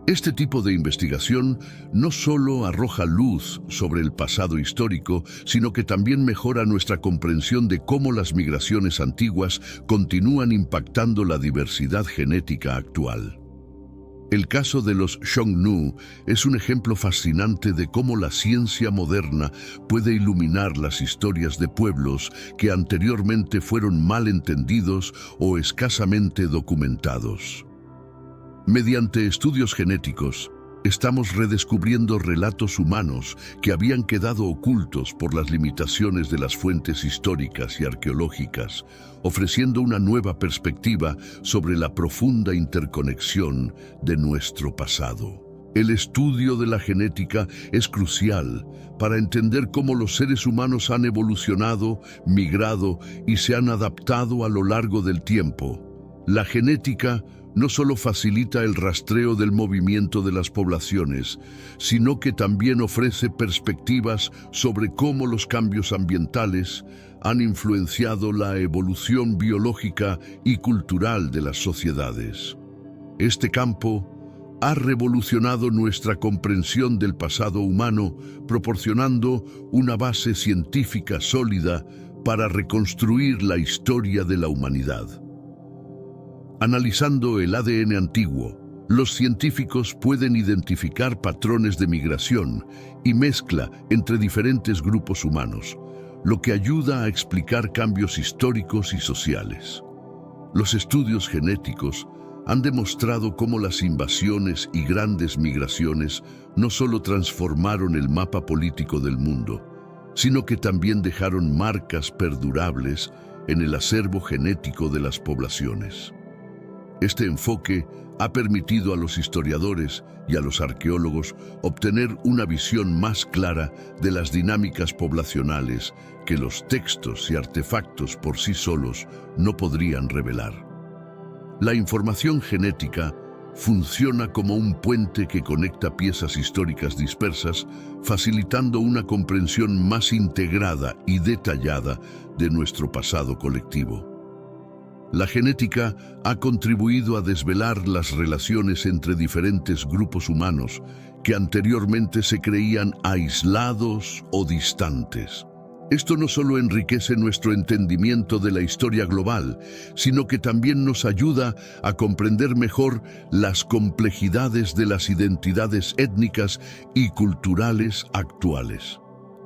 Este tipo de investigación no solo arroja luz sobre el pasado histórico, sino que también mejora nuestra comprensión de cómo las migraciones antiguas continúan impactando la diversidad genética actual. El caso de los Xiongnu es un ejemplo fascinante de cómo la ciencia moderna puede iluminar las historias de pueblos que anteriormente fueron mal entendidos o escasamente documentados. Mediante estudios genéticos, estamos redescubriendo relatos humanos que habían quedado ocultos por las limitaciones de las fuentes históricas y arqueológicas, ofreciendo una nueva perspectiva sobre la profunda interconexión de nuestro pasado. El estudio de la genética es crucial para entender cómo los seres humanos han evolucionado, migrado y se han adaptado a lo largo del tiempo. La genética no solo facilita el rastreo del movimiento de las poblaciones, sino que también ofrece perspectivas sobre cómo los cambios ambientales han influenciado la evolución biológica y cultural de las sociedades. Este campo ha revolucionado nuestra comprensión del pasado humano, proporcionando una base científica sólida para reconstruir la historia de la humanidad. Analizando el ADN antiguo, los científicos pueden identificar patrones de migración y mezcla entre diferentes grupos humanos, lo que ayuda a explicar cambios históricos y sociales. Los estudios genéticos han demostrado cómo las invasiones y grandes migraciones no solo transformaron el mapa político del mundo, sino que también dejaron marcas perdurables en el acervo genético de las poblaciones. Este enfoque ha permitido a los historiadores y a los arqueólogos obtener una visión más clara de las dinámicas poblacionales que los textos y artefactos por sí solos no podrían revelar. La información genética funciona como un puente que conecta piezas históricas dispersas, facilitando una comprensión más integrada y detallada de nuestro pasado colectivo. La genética ha contribuido a desvelar las relaciones entre diferentes grupos humanos que anteriormente se creían aislados o distantes. Esto no solo enriquece nuestro entendimiento de la historia global, sino que también nos ayuda a comprender mejor las complejidades de las identidades étnicas y culturales actuales.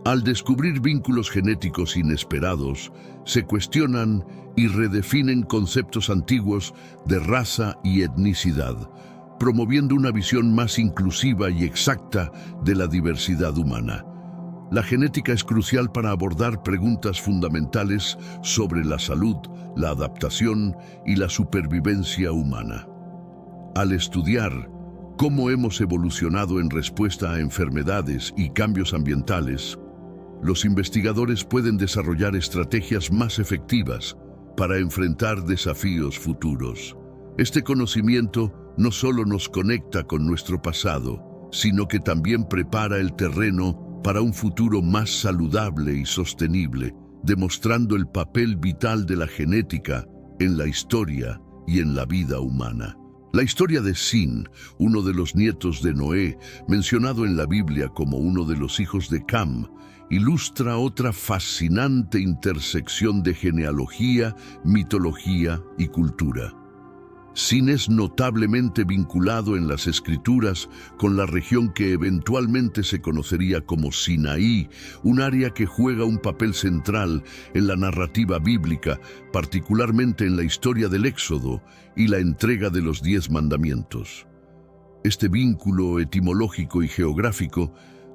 Al descubrir vínculos genéticos inesperados, se cuestionan y redefinen conceptos antiguos de raza y etnicidad, promoviendo una visión más inclusiva y exacta de la diversidad humana. La genética es crucial para abordar preguntas fundamentales sobre la salud, la adaptación y la supervivencia humana. Al estudiar cómo hemos evolucionado en respuesta a enfermedades y cambios ambientales, los investigadores pueden desarrollar estrategias más efectivas para enfrentar desafíos futuros. Este conocimiento no solo nos conecta con nuestro pasado, sino que también prepara el terreno para un futuro más saludable y sostenible, demostrando el papel vital de la genética en la historia y en la vida humana. La historia de Sin, uno de los nietos de Noé, mencionado en la Biblia como uno de los hijos de Cam, ilustra otra fascinante intersección de genealogía, mitología y cultura. Sin es notablemente vinculado en las Escrituras con la región que eventualmente se conocería como Sinaí, un área que juega un papel central en la narrativa bíblica, particularmente en la historia del Éxodo y la entrega de los 10 mandamientos. Este vínculo etimológico y geográfico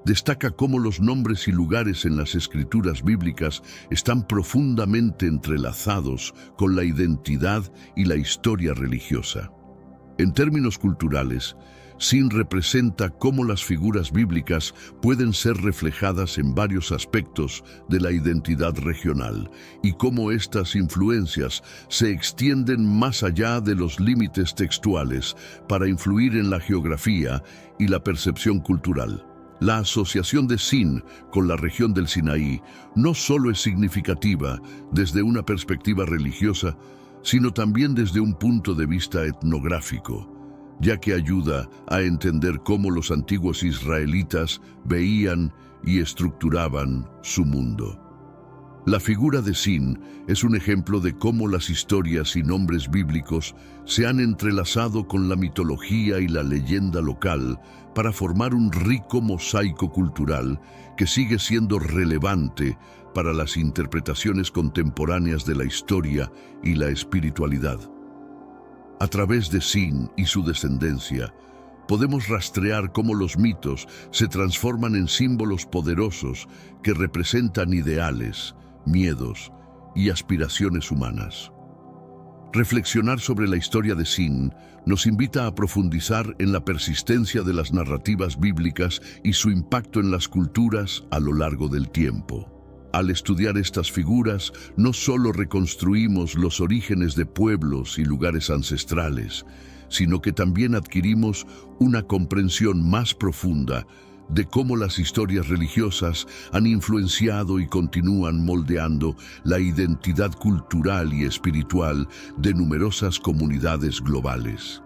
destaca cómo los nombres y lugares en las escrituras bíblicas están profundamente entrelazados con la identidad y la historia religiosa. En términos culturales, Sin representa cómo las figuras bíblicas pueden ser reflejadas en varios aspectos de la identidad regional y cómo estas influencias se extienden más allá de los límites textuales para influir en la geografía y la percepción cultural. La asociación de Sin con la región del Sinaí no solo es significativa desde una perspectiva religiosa, sino también desde un punto de vista etnográfico, ya que ayuda a entender cómo los antiguos israelitas veían y estructuraban su mundo. La figura de Sin es un ejemplo de cómo las historias y nombres bíblicos se han entrelazado con la mitología y la leyenda local para formar un rico mosaico cultural que sigue siendo relevante para las interpretaciones contemporáneas de la historia y la espiritualidad. A través de Sin y su descendencia, podemos rastrear cómo los mitos se transforman en símbolos poderosos que representan ideales, miedos y aspiraciones humanas. Reflexionar sobre la historia de Sin nos invita a profundizar en la persistencia de las narrativas bíblicas y su impacto en las culturas a lo largo del tiempo. Al estudiar estas figuras, no solo reconstruimos los orígenes de pueblos y lugares ancestrales, sino que también adquirimos una comprensión más profunda de cómo las historias religiosas han influenciado y continúan moldeando la identidad cultural y espiritual de numerosas comunidades globales.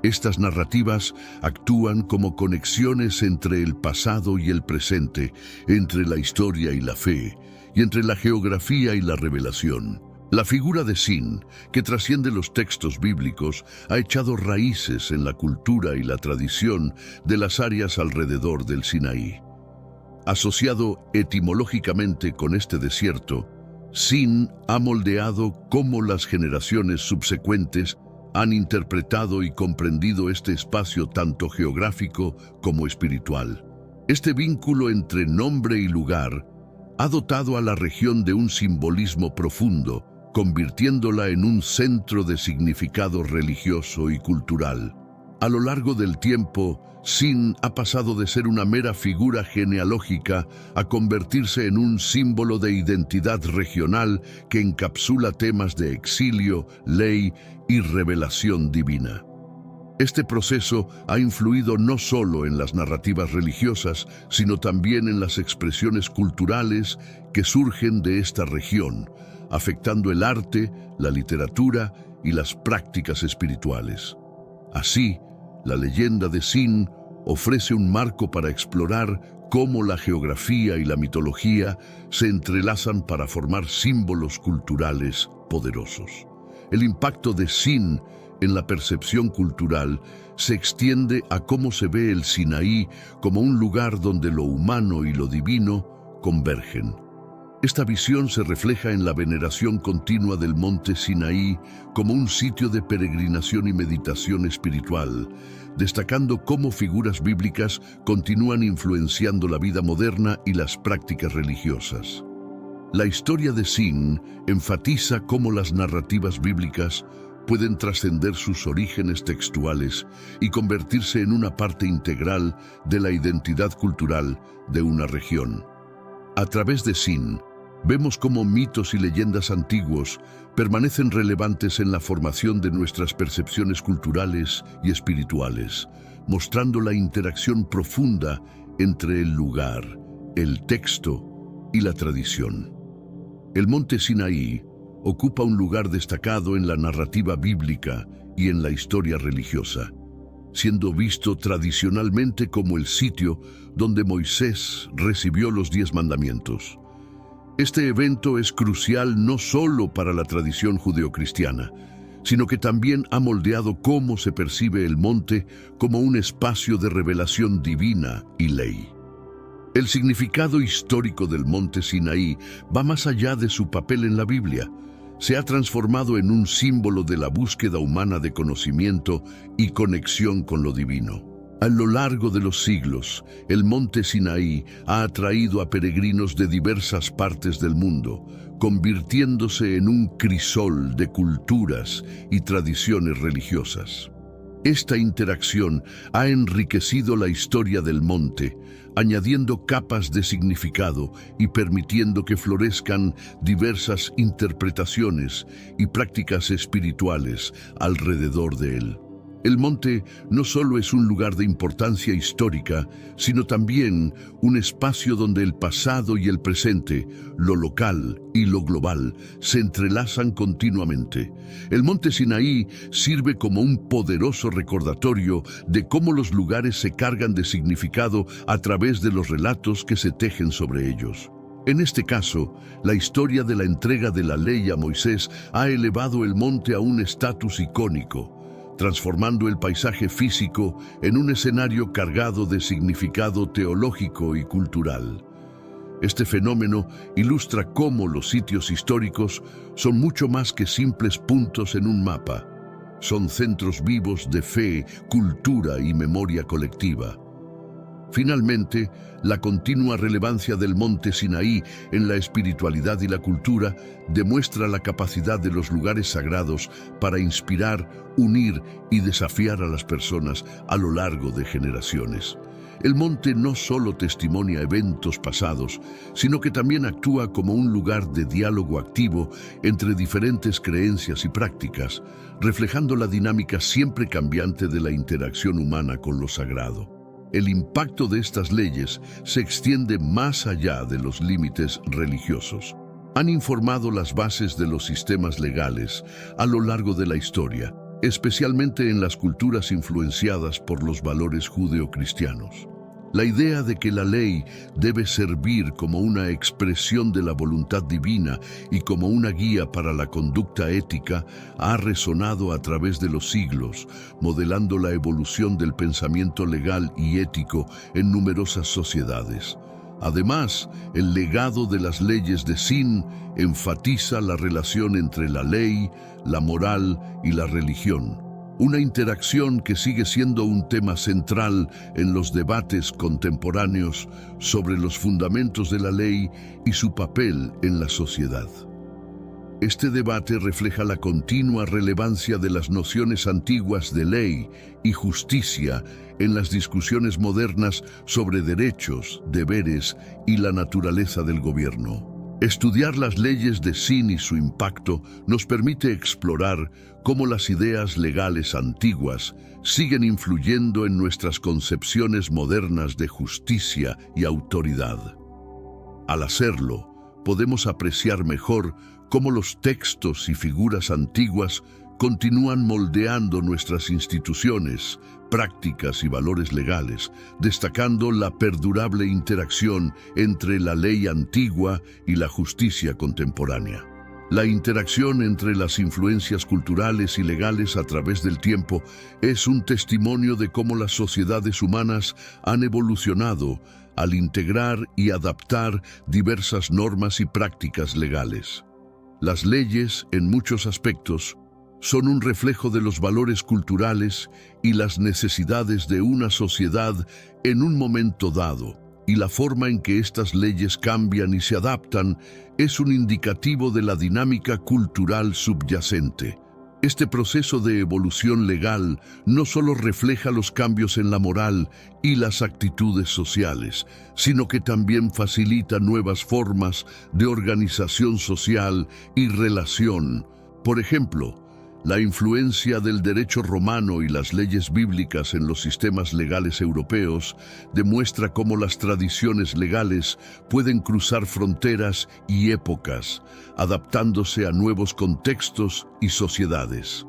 Estas narrativas actúan como conexiones entre el pasado y el presente, entre la historia y la fe, y entre la geografía y la revelación. La figura de Sin, que trasciende los textos bíblicos, ha echado raíces en la cultura y la tradición de las áreas alrededor del Sinaí. Asociado etimológicamente con este desierto, Sin ha moldeado cómo las generaciones subsecuentes han interpretado y comprendido este espacio tanto geográfico como espiritual. Este vínculo entre nombre y lugar ha dotado a la región de un simbolismo profundo, convirtiéndola en un centro de significado religioso y cultural. A lo largo del tiempo, Sin ha pasado de ser una mera figura genealógica a convertirse en un símbolo de identidad regional que encapsula temas de exilio, ley y revelación divina. Este proceso ha influido no solo en las narrativas religiosas, sino también en las expresiones culturales que surgen de esta región, afectando el arte, la literatura y las prácticas espirituales. Así, la leyenda de Sin ofrece un marco para explorar cómo la geografía y la mitología se entrelazan para formar símbolos culturales poderosos. El impacto de Sin en la percepción cultural se extiende a cómo se ve el Sinaí como un lugar donde lo humano y lo divino convergen. Esta visión se refleja en la veneración continua del monte Sinaí como un sitio de peregrinación y meditación espiritual, destacando cómo figuras bíblicas continúan influenciando la vida moderna y las prácticas religiosas. La historia de Sin enfatiza cómo las narrativas bíblicas pueden trascender sus orígenes textuales y convertirse en una parte integral de la identidad cultural de una región. A través de Sin, vemos cómo mitos y leyendas antiguos permanecen relevantes en la formación de nuestras percepciones culturales y espirituales, mostrando la interacción profunda entre el lugar, el texto y la tradición. El monte Sinaí ocupa un lugar destacado en la narrativa bíblica y en la historia religiosa, siendo visto tradicionalmente como el sitio donde Moisés recibió los 10 mandamientos. Este evento es crucial no solo para la tradición judeocristiana, sino que también ha moldeado cómo se percibe el monte como un espacio de revelación divina y ley. El significado histórico del monte Sinaí va más allá de su papel en la Biblia. Se ha transformado en un símbolo de la búsqueda humana de conocimiento y conexión con lo divino. A lo largo de los siglos, el monte Sinaí ha atraído a peregrinos de diversas partes del mundo, convirtiéndose en un crisol de culturas y tradiciones religiosas. Esta interacción ha enriquecido la historia del monte, añadiendo capas de significado y permitiendo que florezcan diversas interpretaciones y prácticas espirituales alrededor de él. El monte no solo es un lugar de importancia histórica, sino también un espacio donde el pasado y el presente, lo local y lo global, se entrelazan continuamente. El monte Sinaí sirve como un poderoso recordatorio de cómo los lugares se cargan de significado a través de los relatos que se tejen sobre ellos. En este caso, la historia de la entrega de la ley a Moisés ha elevado el monte a un estatus icónico, transformando el paisaje físico en un escenario cargado de significado teológico y cultural. Este fenómeno ilustra cómo los sitios históricos son mucho más que simples puntos en un mapa. Son centros vivos de fe, cultura y memoria colectiva. Finalmente, la continua relevancia del monte Sinaí en la espiritualidad y la cultura demuestra la capacidad de los lugares sagrados para inspirar, unir y desafiar a las personas a lo largo de generaciones. El monte no solo testimonia eventos pasados, sino que también actúa como un lugar de diálogo activo entre diferentes creencias y prácticas, reflejando la dinámica siempre cambiante de la interacción humana con lo sagrado. El impacto de estas leyes se extiende más allá de los límites religiosos. Han informado las bases de los sistemas legales a lo largo de la historia, especialmente en las culturas influenciadas por los valores judeocristianos. La idea de que la ley debe servir como una expresión de la voluntad divina y como una guía para la conducta ética ha resonado a través de los siglos, modelando la evolución del pensamiento legal y ético en numerosas sociedades. Además, el legado de las leyes de Sin enfatiza la relación entre la ley, la moral y la religión. Una interacción que sigue siendo un tema central en los debates contemporáneos sobre los fundamentos de la ley y su papel en la sociedad. Este debate refleja la continua relevancia de las nociones antiguas de ley y justicia en las discusiones modernas sobre derechos, deberes y la naturaleza del gobierno. Estudiar las leyes de Sin y su impacto nos permite explorar cómo las ideas legales antiguas siguen influyendo en nuestras concepciones modernas de justicia y autoridad. Al hacerlo, podemos apreciar mejor cómo los textos y figuras antiguas continúan moldeando nuestras instituciones, prácticas y valores legales, destacando la perdurable interacción entre la ley antigua y la justicia contemporánea. La interacción entre las influencias culturales y legales a través del tiempo es un testimonio de cómo las sociedades humanas han evolucionado al integrar y adaptar diversas normas y prácticas legales. Las leyes, en muchos aspectos, son un reflejo de los valores culturales y las necesidades de una sociedad en un momento dado, y la forma en que estas leyes cambian y se adaptan es un indicativo de la dinámica cultural subyacente. Este proceso de evolución legal no solo refleja los cambios en la moral y las actitudes sociales, sino que también facilita nuevas formas de organización social y relación. Por ejemplo, la influencia del derecho romano y las leyes bíblicas en los sistemas legales europeos demuestra cómo las tradiciones legales pueden cruzar fronteras y épocas, adaptándose a nuevos contextos y sociedades.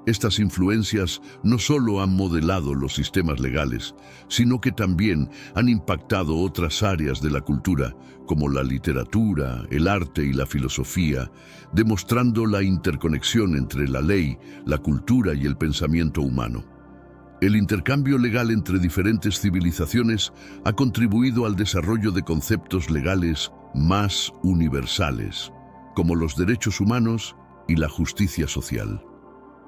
Estas influencias no solo han modelado los sistemas legales, sino que también han impactado otras áreas de la cultura, como la literatura, el arte y la filosofía, demostrando la interconexión entre la ley, la cultura y el pensamiento humano. El intercambio legal entre diferentes civilizaciones ha contribuido al desarrollo de conceptos legales más universales, como los derechos humanos y la justicia social.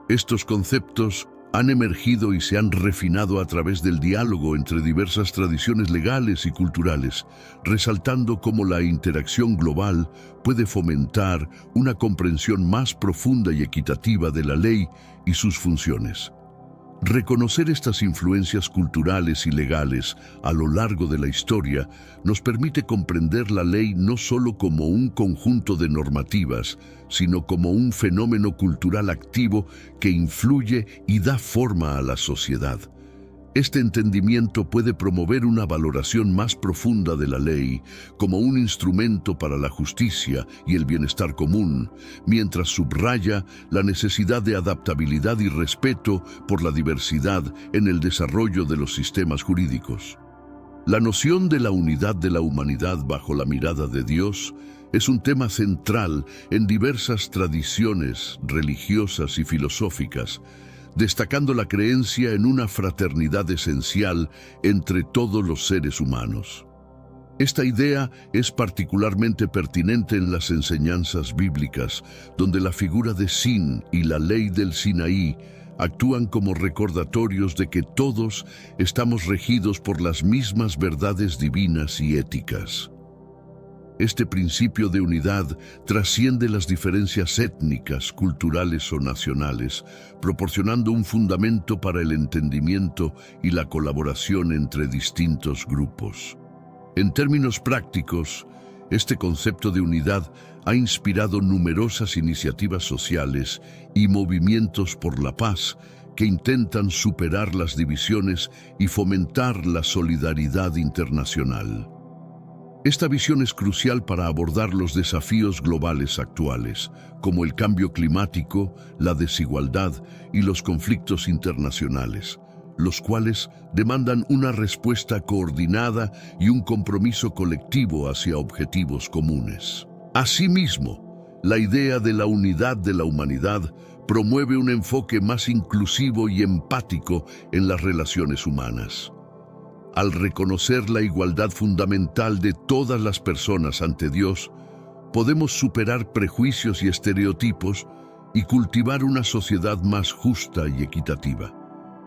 Estos conceptos han emergido y se han refinado a través del diálogo entre diversas tradiciones legales y culturales, resaltando cómo la interacción global puede fomentar una comprensión más profunda y equitativa de la ley y sus funciones. Reconocer estas influencias culturales y legales a lo largo de la historia nos permite comprender la ley no solo como un conjunto de normativas, sino como un fenómeno cultural activo que influye y da forma a la sociedad. Este entendimiento puede promover una valoración más profunda de la ley como un instrumento para la justicia y el bienestar común, mientras subraya la necesidad de adaptabilidad y respeto por la diversidad en el desarrollo de los sistemas jurídicos. La noción de la unidad de la humanidad bajo la mirada de Dios es un tema central en diversas tradiciones religiosas y filosóficas, destacando la creencia en una fraternidad esencial entre todos los seres humanos. Esta idea es particularmente pertinente en las enseñanzas bíblicas, donde la figura de Sin y la ley del Sinaí actúan como recordatorios de que todos estamos regidos por las mismas verdades divinas y éticas. Este principio de unidad trasciende las diferencias étnicas, culturales o nacionales, proporcionando un fundamento para el entendimiento y la colaboración entre distintos grupos. En términos prácticos, este concepto de unidad ha inspirado numerosas iniciativas sociales y movimientos por la paz que intentan superar las divisiones y fomentar la solidaridad internacional. Esta visión es crucial para abordar los desafíos globales actuales, como el cambio climático, la desigualdad y los conflictos internacionales, los cuales demandan una respuesta coordinada y un compromiso colectivo hacia objetivos comunes. Asimismo, la idea de la unidad de la humanidad promueve un enfoque más inclusivo y empático en las relaciones humanas. Al reconocer la igualdad fundamental de todas las personas ante Dios, podemos superar prejuicios y estereotipos y cultivar una sociedad más justa y equitativa.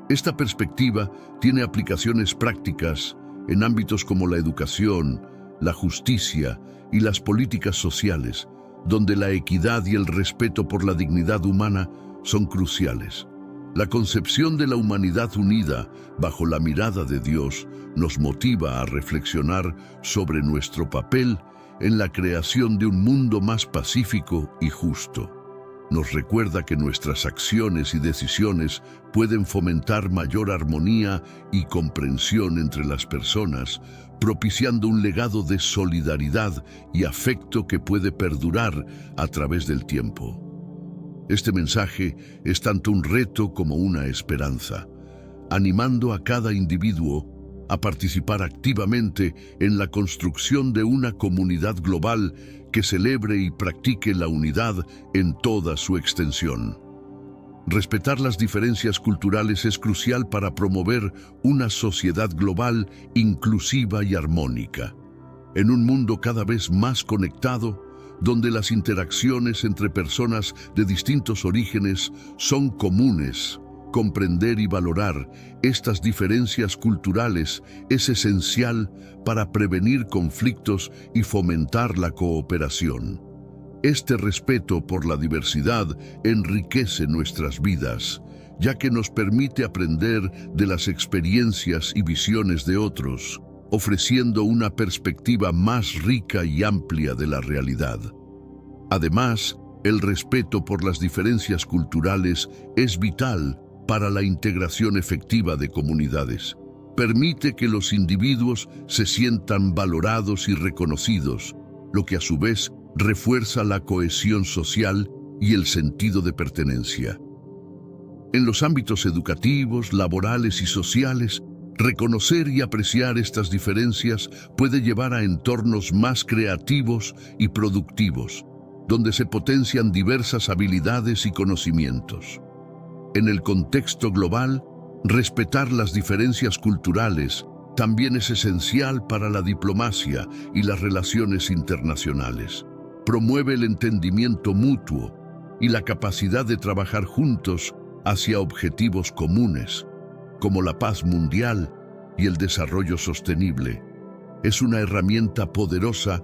Esta perspectiva tiene aplicaciones prácticas en ámbitos como la educación, la justicia y las políticas sociales, donde la equidad y el respeto por la dignidad humana son cruciales. La concepción de la humanidad unida bajo la mirada de Dios nos motiva a reflexionar sobre nuestro papel en la creación de un mundo más pacífico y justo. Nos recuerda que nuestras acciones y decisiones pueden fomentar mayor armonía y comprensión entre las personas, propiciando un legado de solidaridad y afecto que puede perdurar a través del tiempo. Este mensaje es tanto un reto como una esperanza, animando a cada individuo a participar activamente en la construcción de una comunidad global que celebre y practique la unidad en toda su extensión. Respetar las diferencias culturales es crucial para promover una sociedad global inclusiva y armónica. En un mundo cada vez más conectado, donde las interacciones entre personas de distintos orígenes son comunes, comprender y valorar estas diferencias culturales es esencial para prevenir conflictos y fomentar la cooperación. Este respeto por la diversidad enriquece nuestras vidas, ya que nos permite aprender de las experiencias y visiones de otros, ofreciendo una perspectiva más rica y amplia de la realidad. Además, el respeto por las diferencias culturales es vital para la integración efectiva de comunidades. Permite que los individuos se sientan valorados y reconocidos, lo que a su vez refuerza la cohesión social y el sentido de pertenencia. En los ámbitos educativos, laborales y sociales, reconocer y apreciar estas diferencias puede llevar a entornos más creativos y productivos, donde se potencian diversas habilidades y conocimientos. En el contexto global, respetar las diferencias culturales también es esencial para la diplomacia y las relaciones internacionales. Promueve el entendimiento mutuo y la capacidad de trabajar juntos hacia objetivos comunes, como la paz mundial y el desarrollo sostenible. Es una herramienta poderosa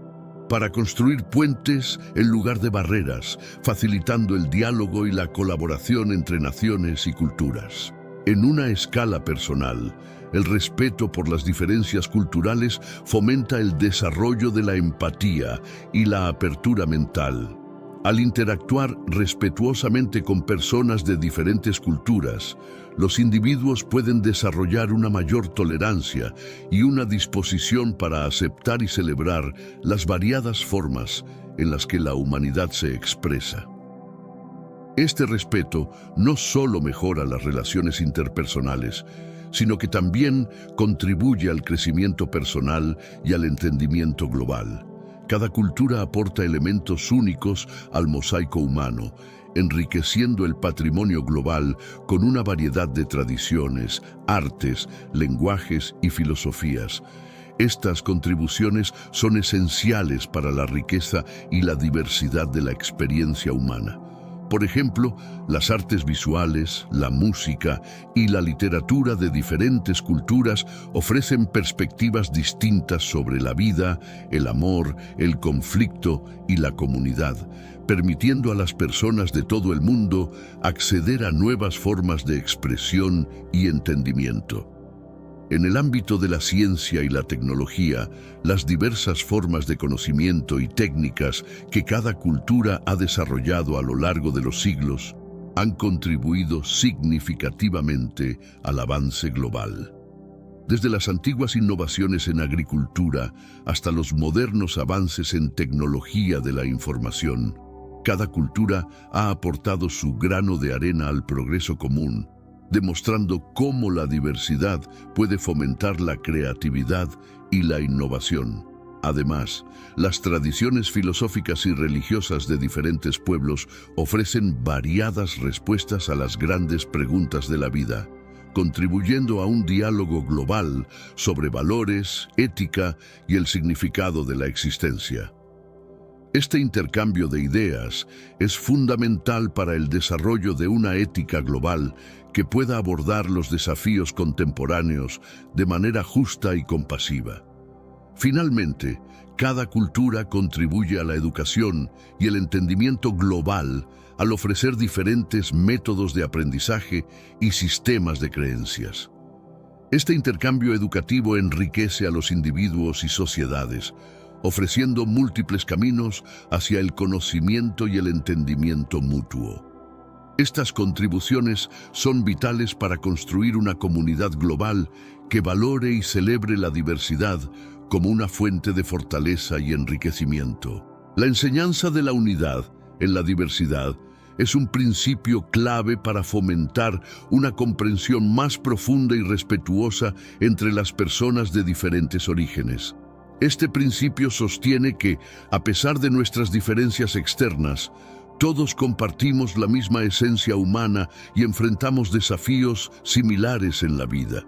para construir puentes en lugar de barreras, facilitando el diálogo y la colaboración entre naciones y culturas. En una escala personal, el respeto por las diferencias culturales fomenta el desarrollo de la empatía y la apertura mental. Al interactuar respetuosamente con personas de diferentes culturas, los individuos pueden desarrollar una mayor tolerancia y una disposición para aceptar y celebrar las variadas formas en las que la humanidad se expresa. Este respeto no solo mejora las relaciones interpersonales, sino que también contribuye al crecimiento personal y al entendimiento global. Cada cultura aporta elementos únicos al mosaico humano, enriqueciendo el patrimonio global con una variedad de tradiciones, artes, lenguajes y filosofías. Estas contribuciones son esenciales para la riqueza y la diversidad de la experiencia humana. Por ejemplo, las artes visuales, la música y la literatura de diferentes culturas ofrecen perspectivas distintas sobre la vida, el amor, el conflicto y la comunidad, permitiendo a las personas de todo el mundo acceder a nuevas formas de expresión y entendimiento. En el ámbito de la ciencia y la tecnología, las diversas formas de conocimiento y técnicas que cada cultura ha desarrollado a lo largo de los siglos han contribuido significativamente al avance global. Desde las antiguas innovaciones en agricultura hasta los modernos avances en tecnología de la información, cada cultura ha aportado su grano de arena al progreso común, demostrando cómo la diversidad puede fomentar la creatividad y la innovación. Además, las tradiciones filosóficas y religiosas de diferentes pueblos ofrecen variadas respuestas a las grandes preguntas de la vida, contribuyendo a un diálogo global sobre valores, ética y el significado de la existencia. Este intercambio de ideas es fundamental para el desarrollo de una ética global que pueda abordar los desafíos contemporáneos de manera justa y compasiva. Finalmente, cada cultura contribuye a la educación y el entendimiento global al ofrecer diferentes métodos de aprendizaje y sistemas de creencias. Este intercambio educativo enriquece a los individuos y sociedades, ofreciendo múltiples caminos hacia el conocimiento y el entendimiento mutuo. Estas contribuciones son vitales para construir una comunidad global que valore y celebre la diversidad como una fuente de fortaleza y enriquecimiento. La enseñanza de la unidad en la diversidad es un principio clave para fomentar una comprensión más profunda y respetuosa entre las personas de diferentes orígenes. Este principio sostiene que, a pesar de nuestras diferencias externas, todos compartimos la misma esencia humana y enfrentamos desafíos similares en la vida.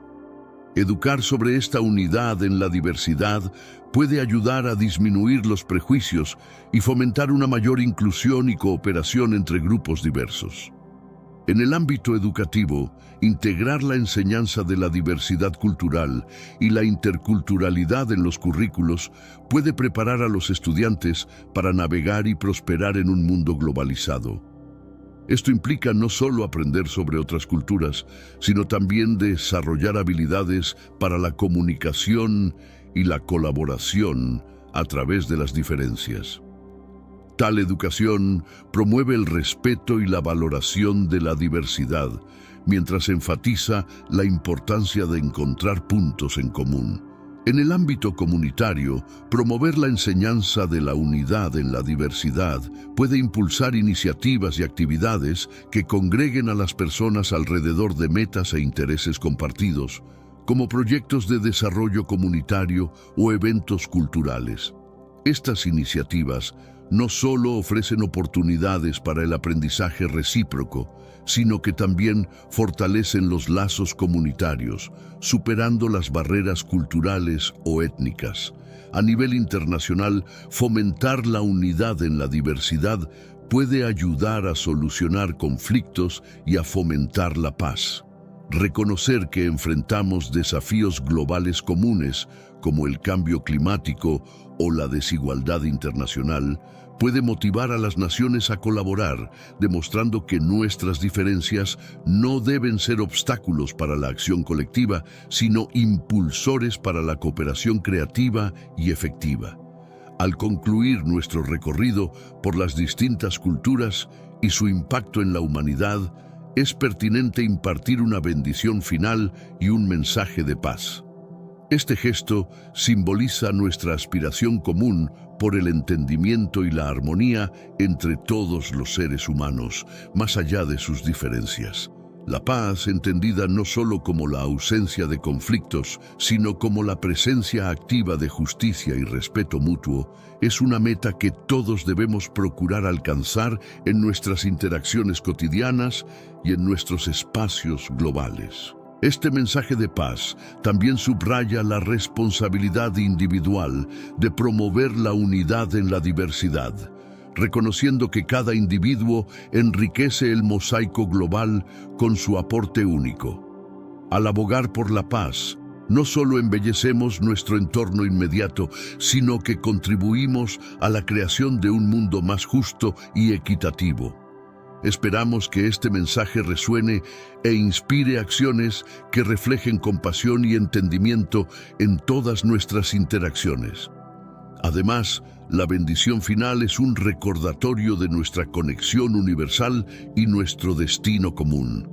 Educar sobre esta unidad en la diversidad puede ayudar a disminuir los prejuicios y fomentar una mayor inclusión y cooperación entre grupos diversos. En el ámbito educativo, integrar la enseñanza de la diversidad cultural y la interculturalidad en los currículos puede preparar a los estudiantes para navegar y prosperar en un mundo globalizado. Esto implica no solo aprender sobre otras culturas, sino también desarrollar habilidades para la comunicación y la colaboración a través de las diferencias. Tal educación promueve el respeto y la valoración de la diversidad, mientras enfatiza la importancia de encontrar puntos en común. En el ámbito comunitario, promover la enseñanza de la unidad en la diversidad puede impulsar iniciativas y actividades que congreguen a las personas alrededor de metas e intereses compartidos, como proyectos de desarrollo comunitario o eventos culturales. Estas iniciativas no solo ofrecen oportunidades para el aprendizaje recíproco, sino que también fortalecen los lazos comunitarios, superando las barreras culturales o étnicas. A nivel internacional, fomentar la unidad en la diversidad puede ayudar a solucionar conflictos y a fomentar la paz. Reconocer que enfrentamos desafíos globales comunes, como el cambio climático o la desigualdad internacional, puede motivar a las naciones a colaborar, demostrando que nuestras diferencias no deben ser obstáculos para la acción colectiva, sino impulsores para la cooperación creativa y efectiva. Al concluir nuestro recorrido por las distintas culturas y su impacto en la humanidad, es pertinente impartir una bendición final y un mensaje de paz. Este gesto simboliza nuestra aspiración común por el entendimiento y la armonía entre todos los seres humanos, más allá de sus diferencias. La paz, entendida no solo como la ausencia de conflictos, sino como la presencia activa de justicia y respeto mutuo, es una meta que todos debemos procurar alcanzar en nuestras interacciones cotidianas y en nuestros espacios globales. Este mensaje de paz también subraya la responsabilidad individual de promover la unidad en la diversidad, reconociendo que cada individuo enriquece el mosaico global con su aporte único. Al abogar por la paz, no solo embellecemos nuestro entorno inmediato, sino que contribuimos a la creación de un mundo más justo y equitativo. Esperamos que este mensaje resuene e inspire acciones que reflejen compasión y entendimiento en todas nuestras interacciones. Además, la bendición final es un recordatorio de nuestra conexión universal y nuestro destino común.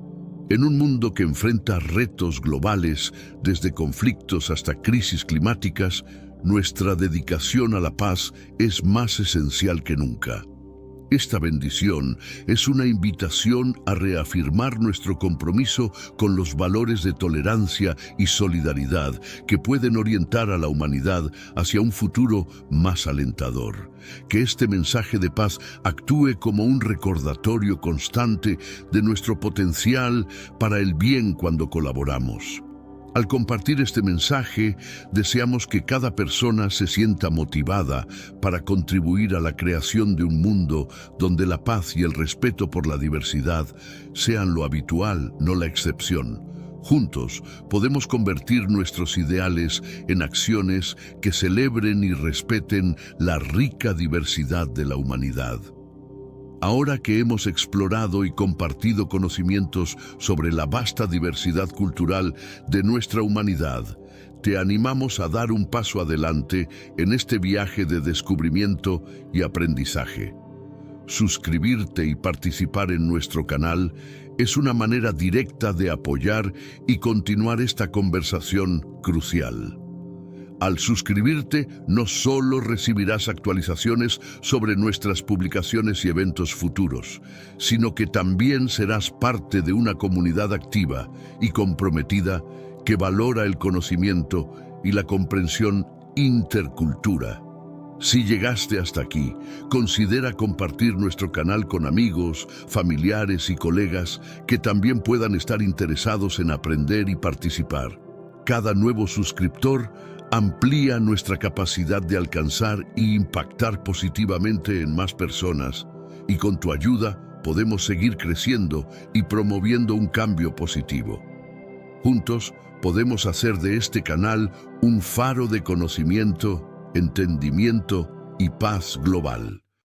En un mundo que enfrenta retos globales, desde conflictos hasta crisis climáticas, nuestra dedicación a la paz es más esencial que nunca. Esta bendición es una invitación a reafirmar nuestro compromiso con los valores de tolerancia y solidaridad que pueden orientar a la humanidad hacia un futuro más alentador. Que este mensaje de paz actúe como un recordatorio constante de nuestro potencial para el bien cuando colaboramos. Al compartir este mensaje, deseamos que cada persona se sienta motivada para contribuir a la creación de un mundo donde la paz y el respeto por la diversidad sean lo habitual, no la excepción. Juntos podemos convertir nuestros ideales en acciones que celebren y respeten la rica diversidad de la humanidad. Ahora que hemos explorado y compartido conocimientos sobre la vasta diversidad cultural de nuestra humanidad, te animamos a dar un paso adelante en este viaje de descubrimiento y aprendizaje. Suscribirte y participar en nuestro canal es una manera directa de apoyar y continuar esta conversación crucial. Al suscribirte, no solo recibirás actualizaciones sobre nuestras publicaciones y eventos futuros, sino que también serás parte de una comunidad activa y comprometida que valora el conocimiento y la comprensión intercultura. Si llegaste hasta aquí, considera compartir nuestro canal con amigos, familiares y colegas que también puedan estar interesados en aprender y participar. Cada nuevo suscriptor amplía nuestra capacidad de alcanzar e impactar positivamente en más personas, y con tu ayuda podemos seguir creciendo y promoviendo un cambio positivo. Juntos podemos hacer de este canal un faro de conocimiento, entendimiento y paz global.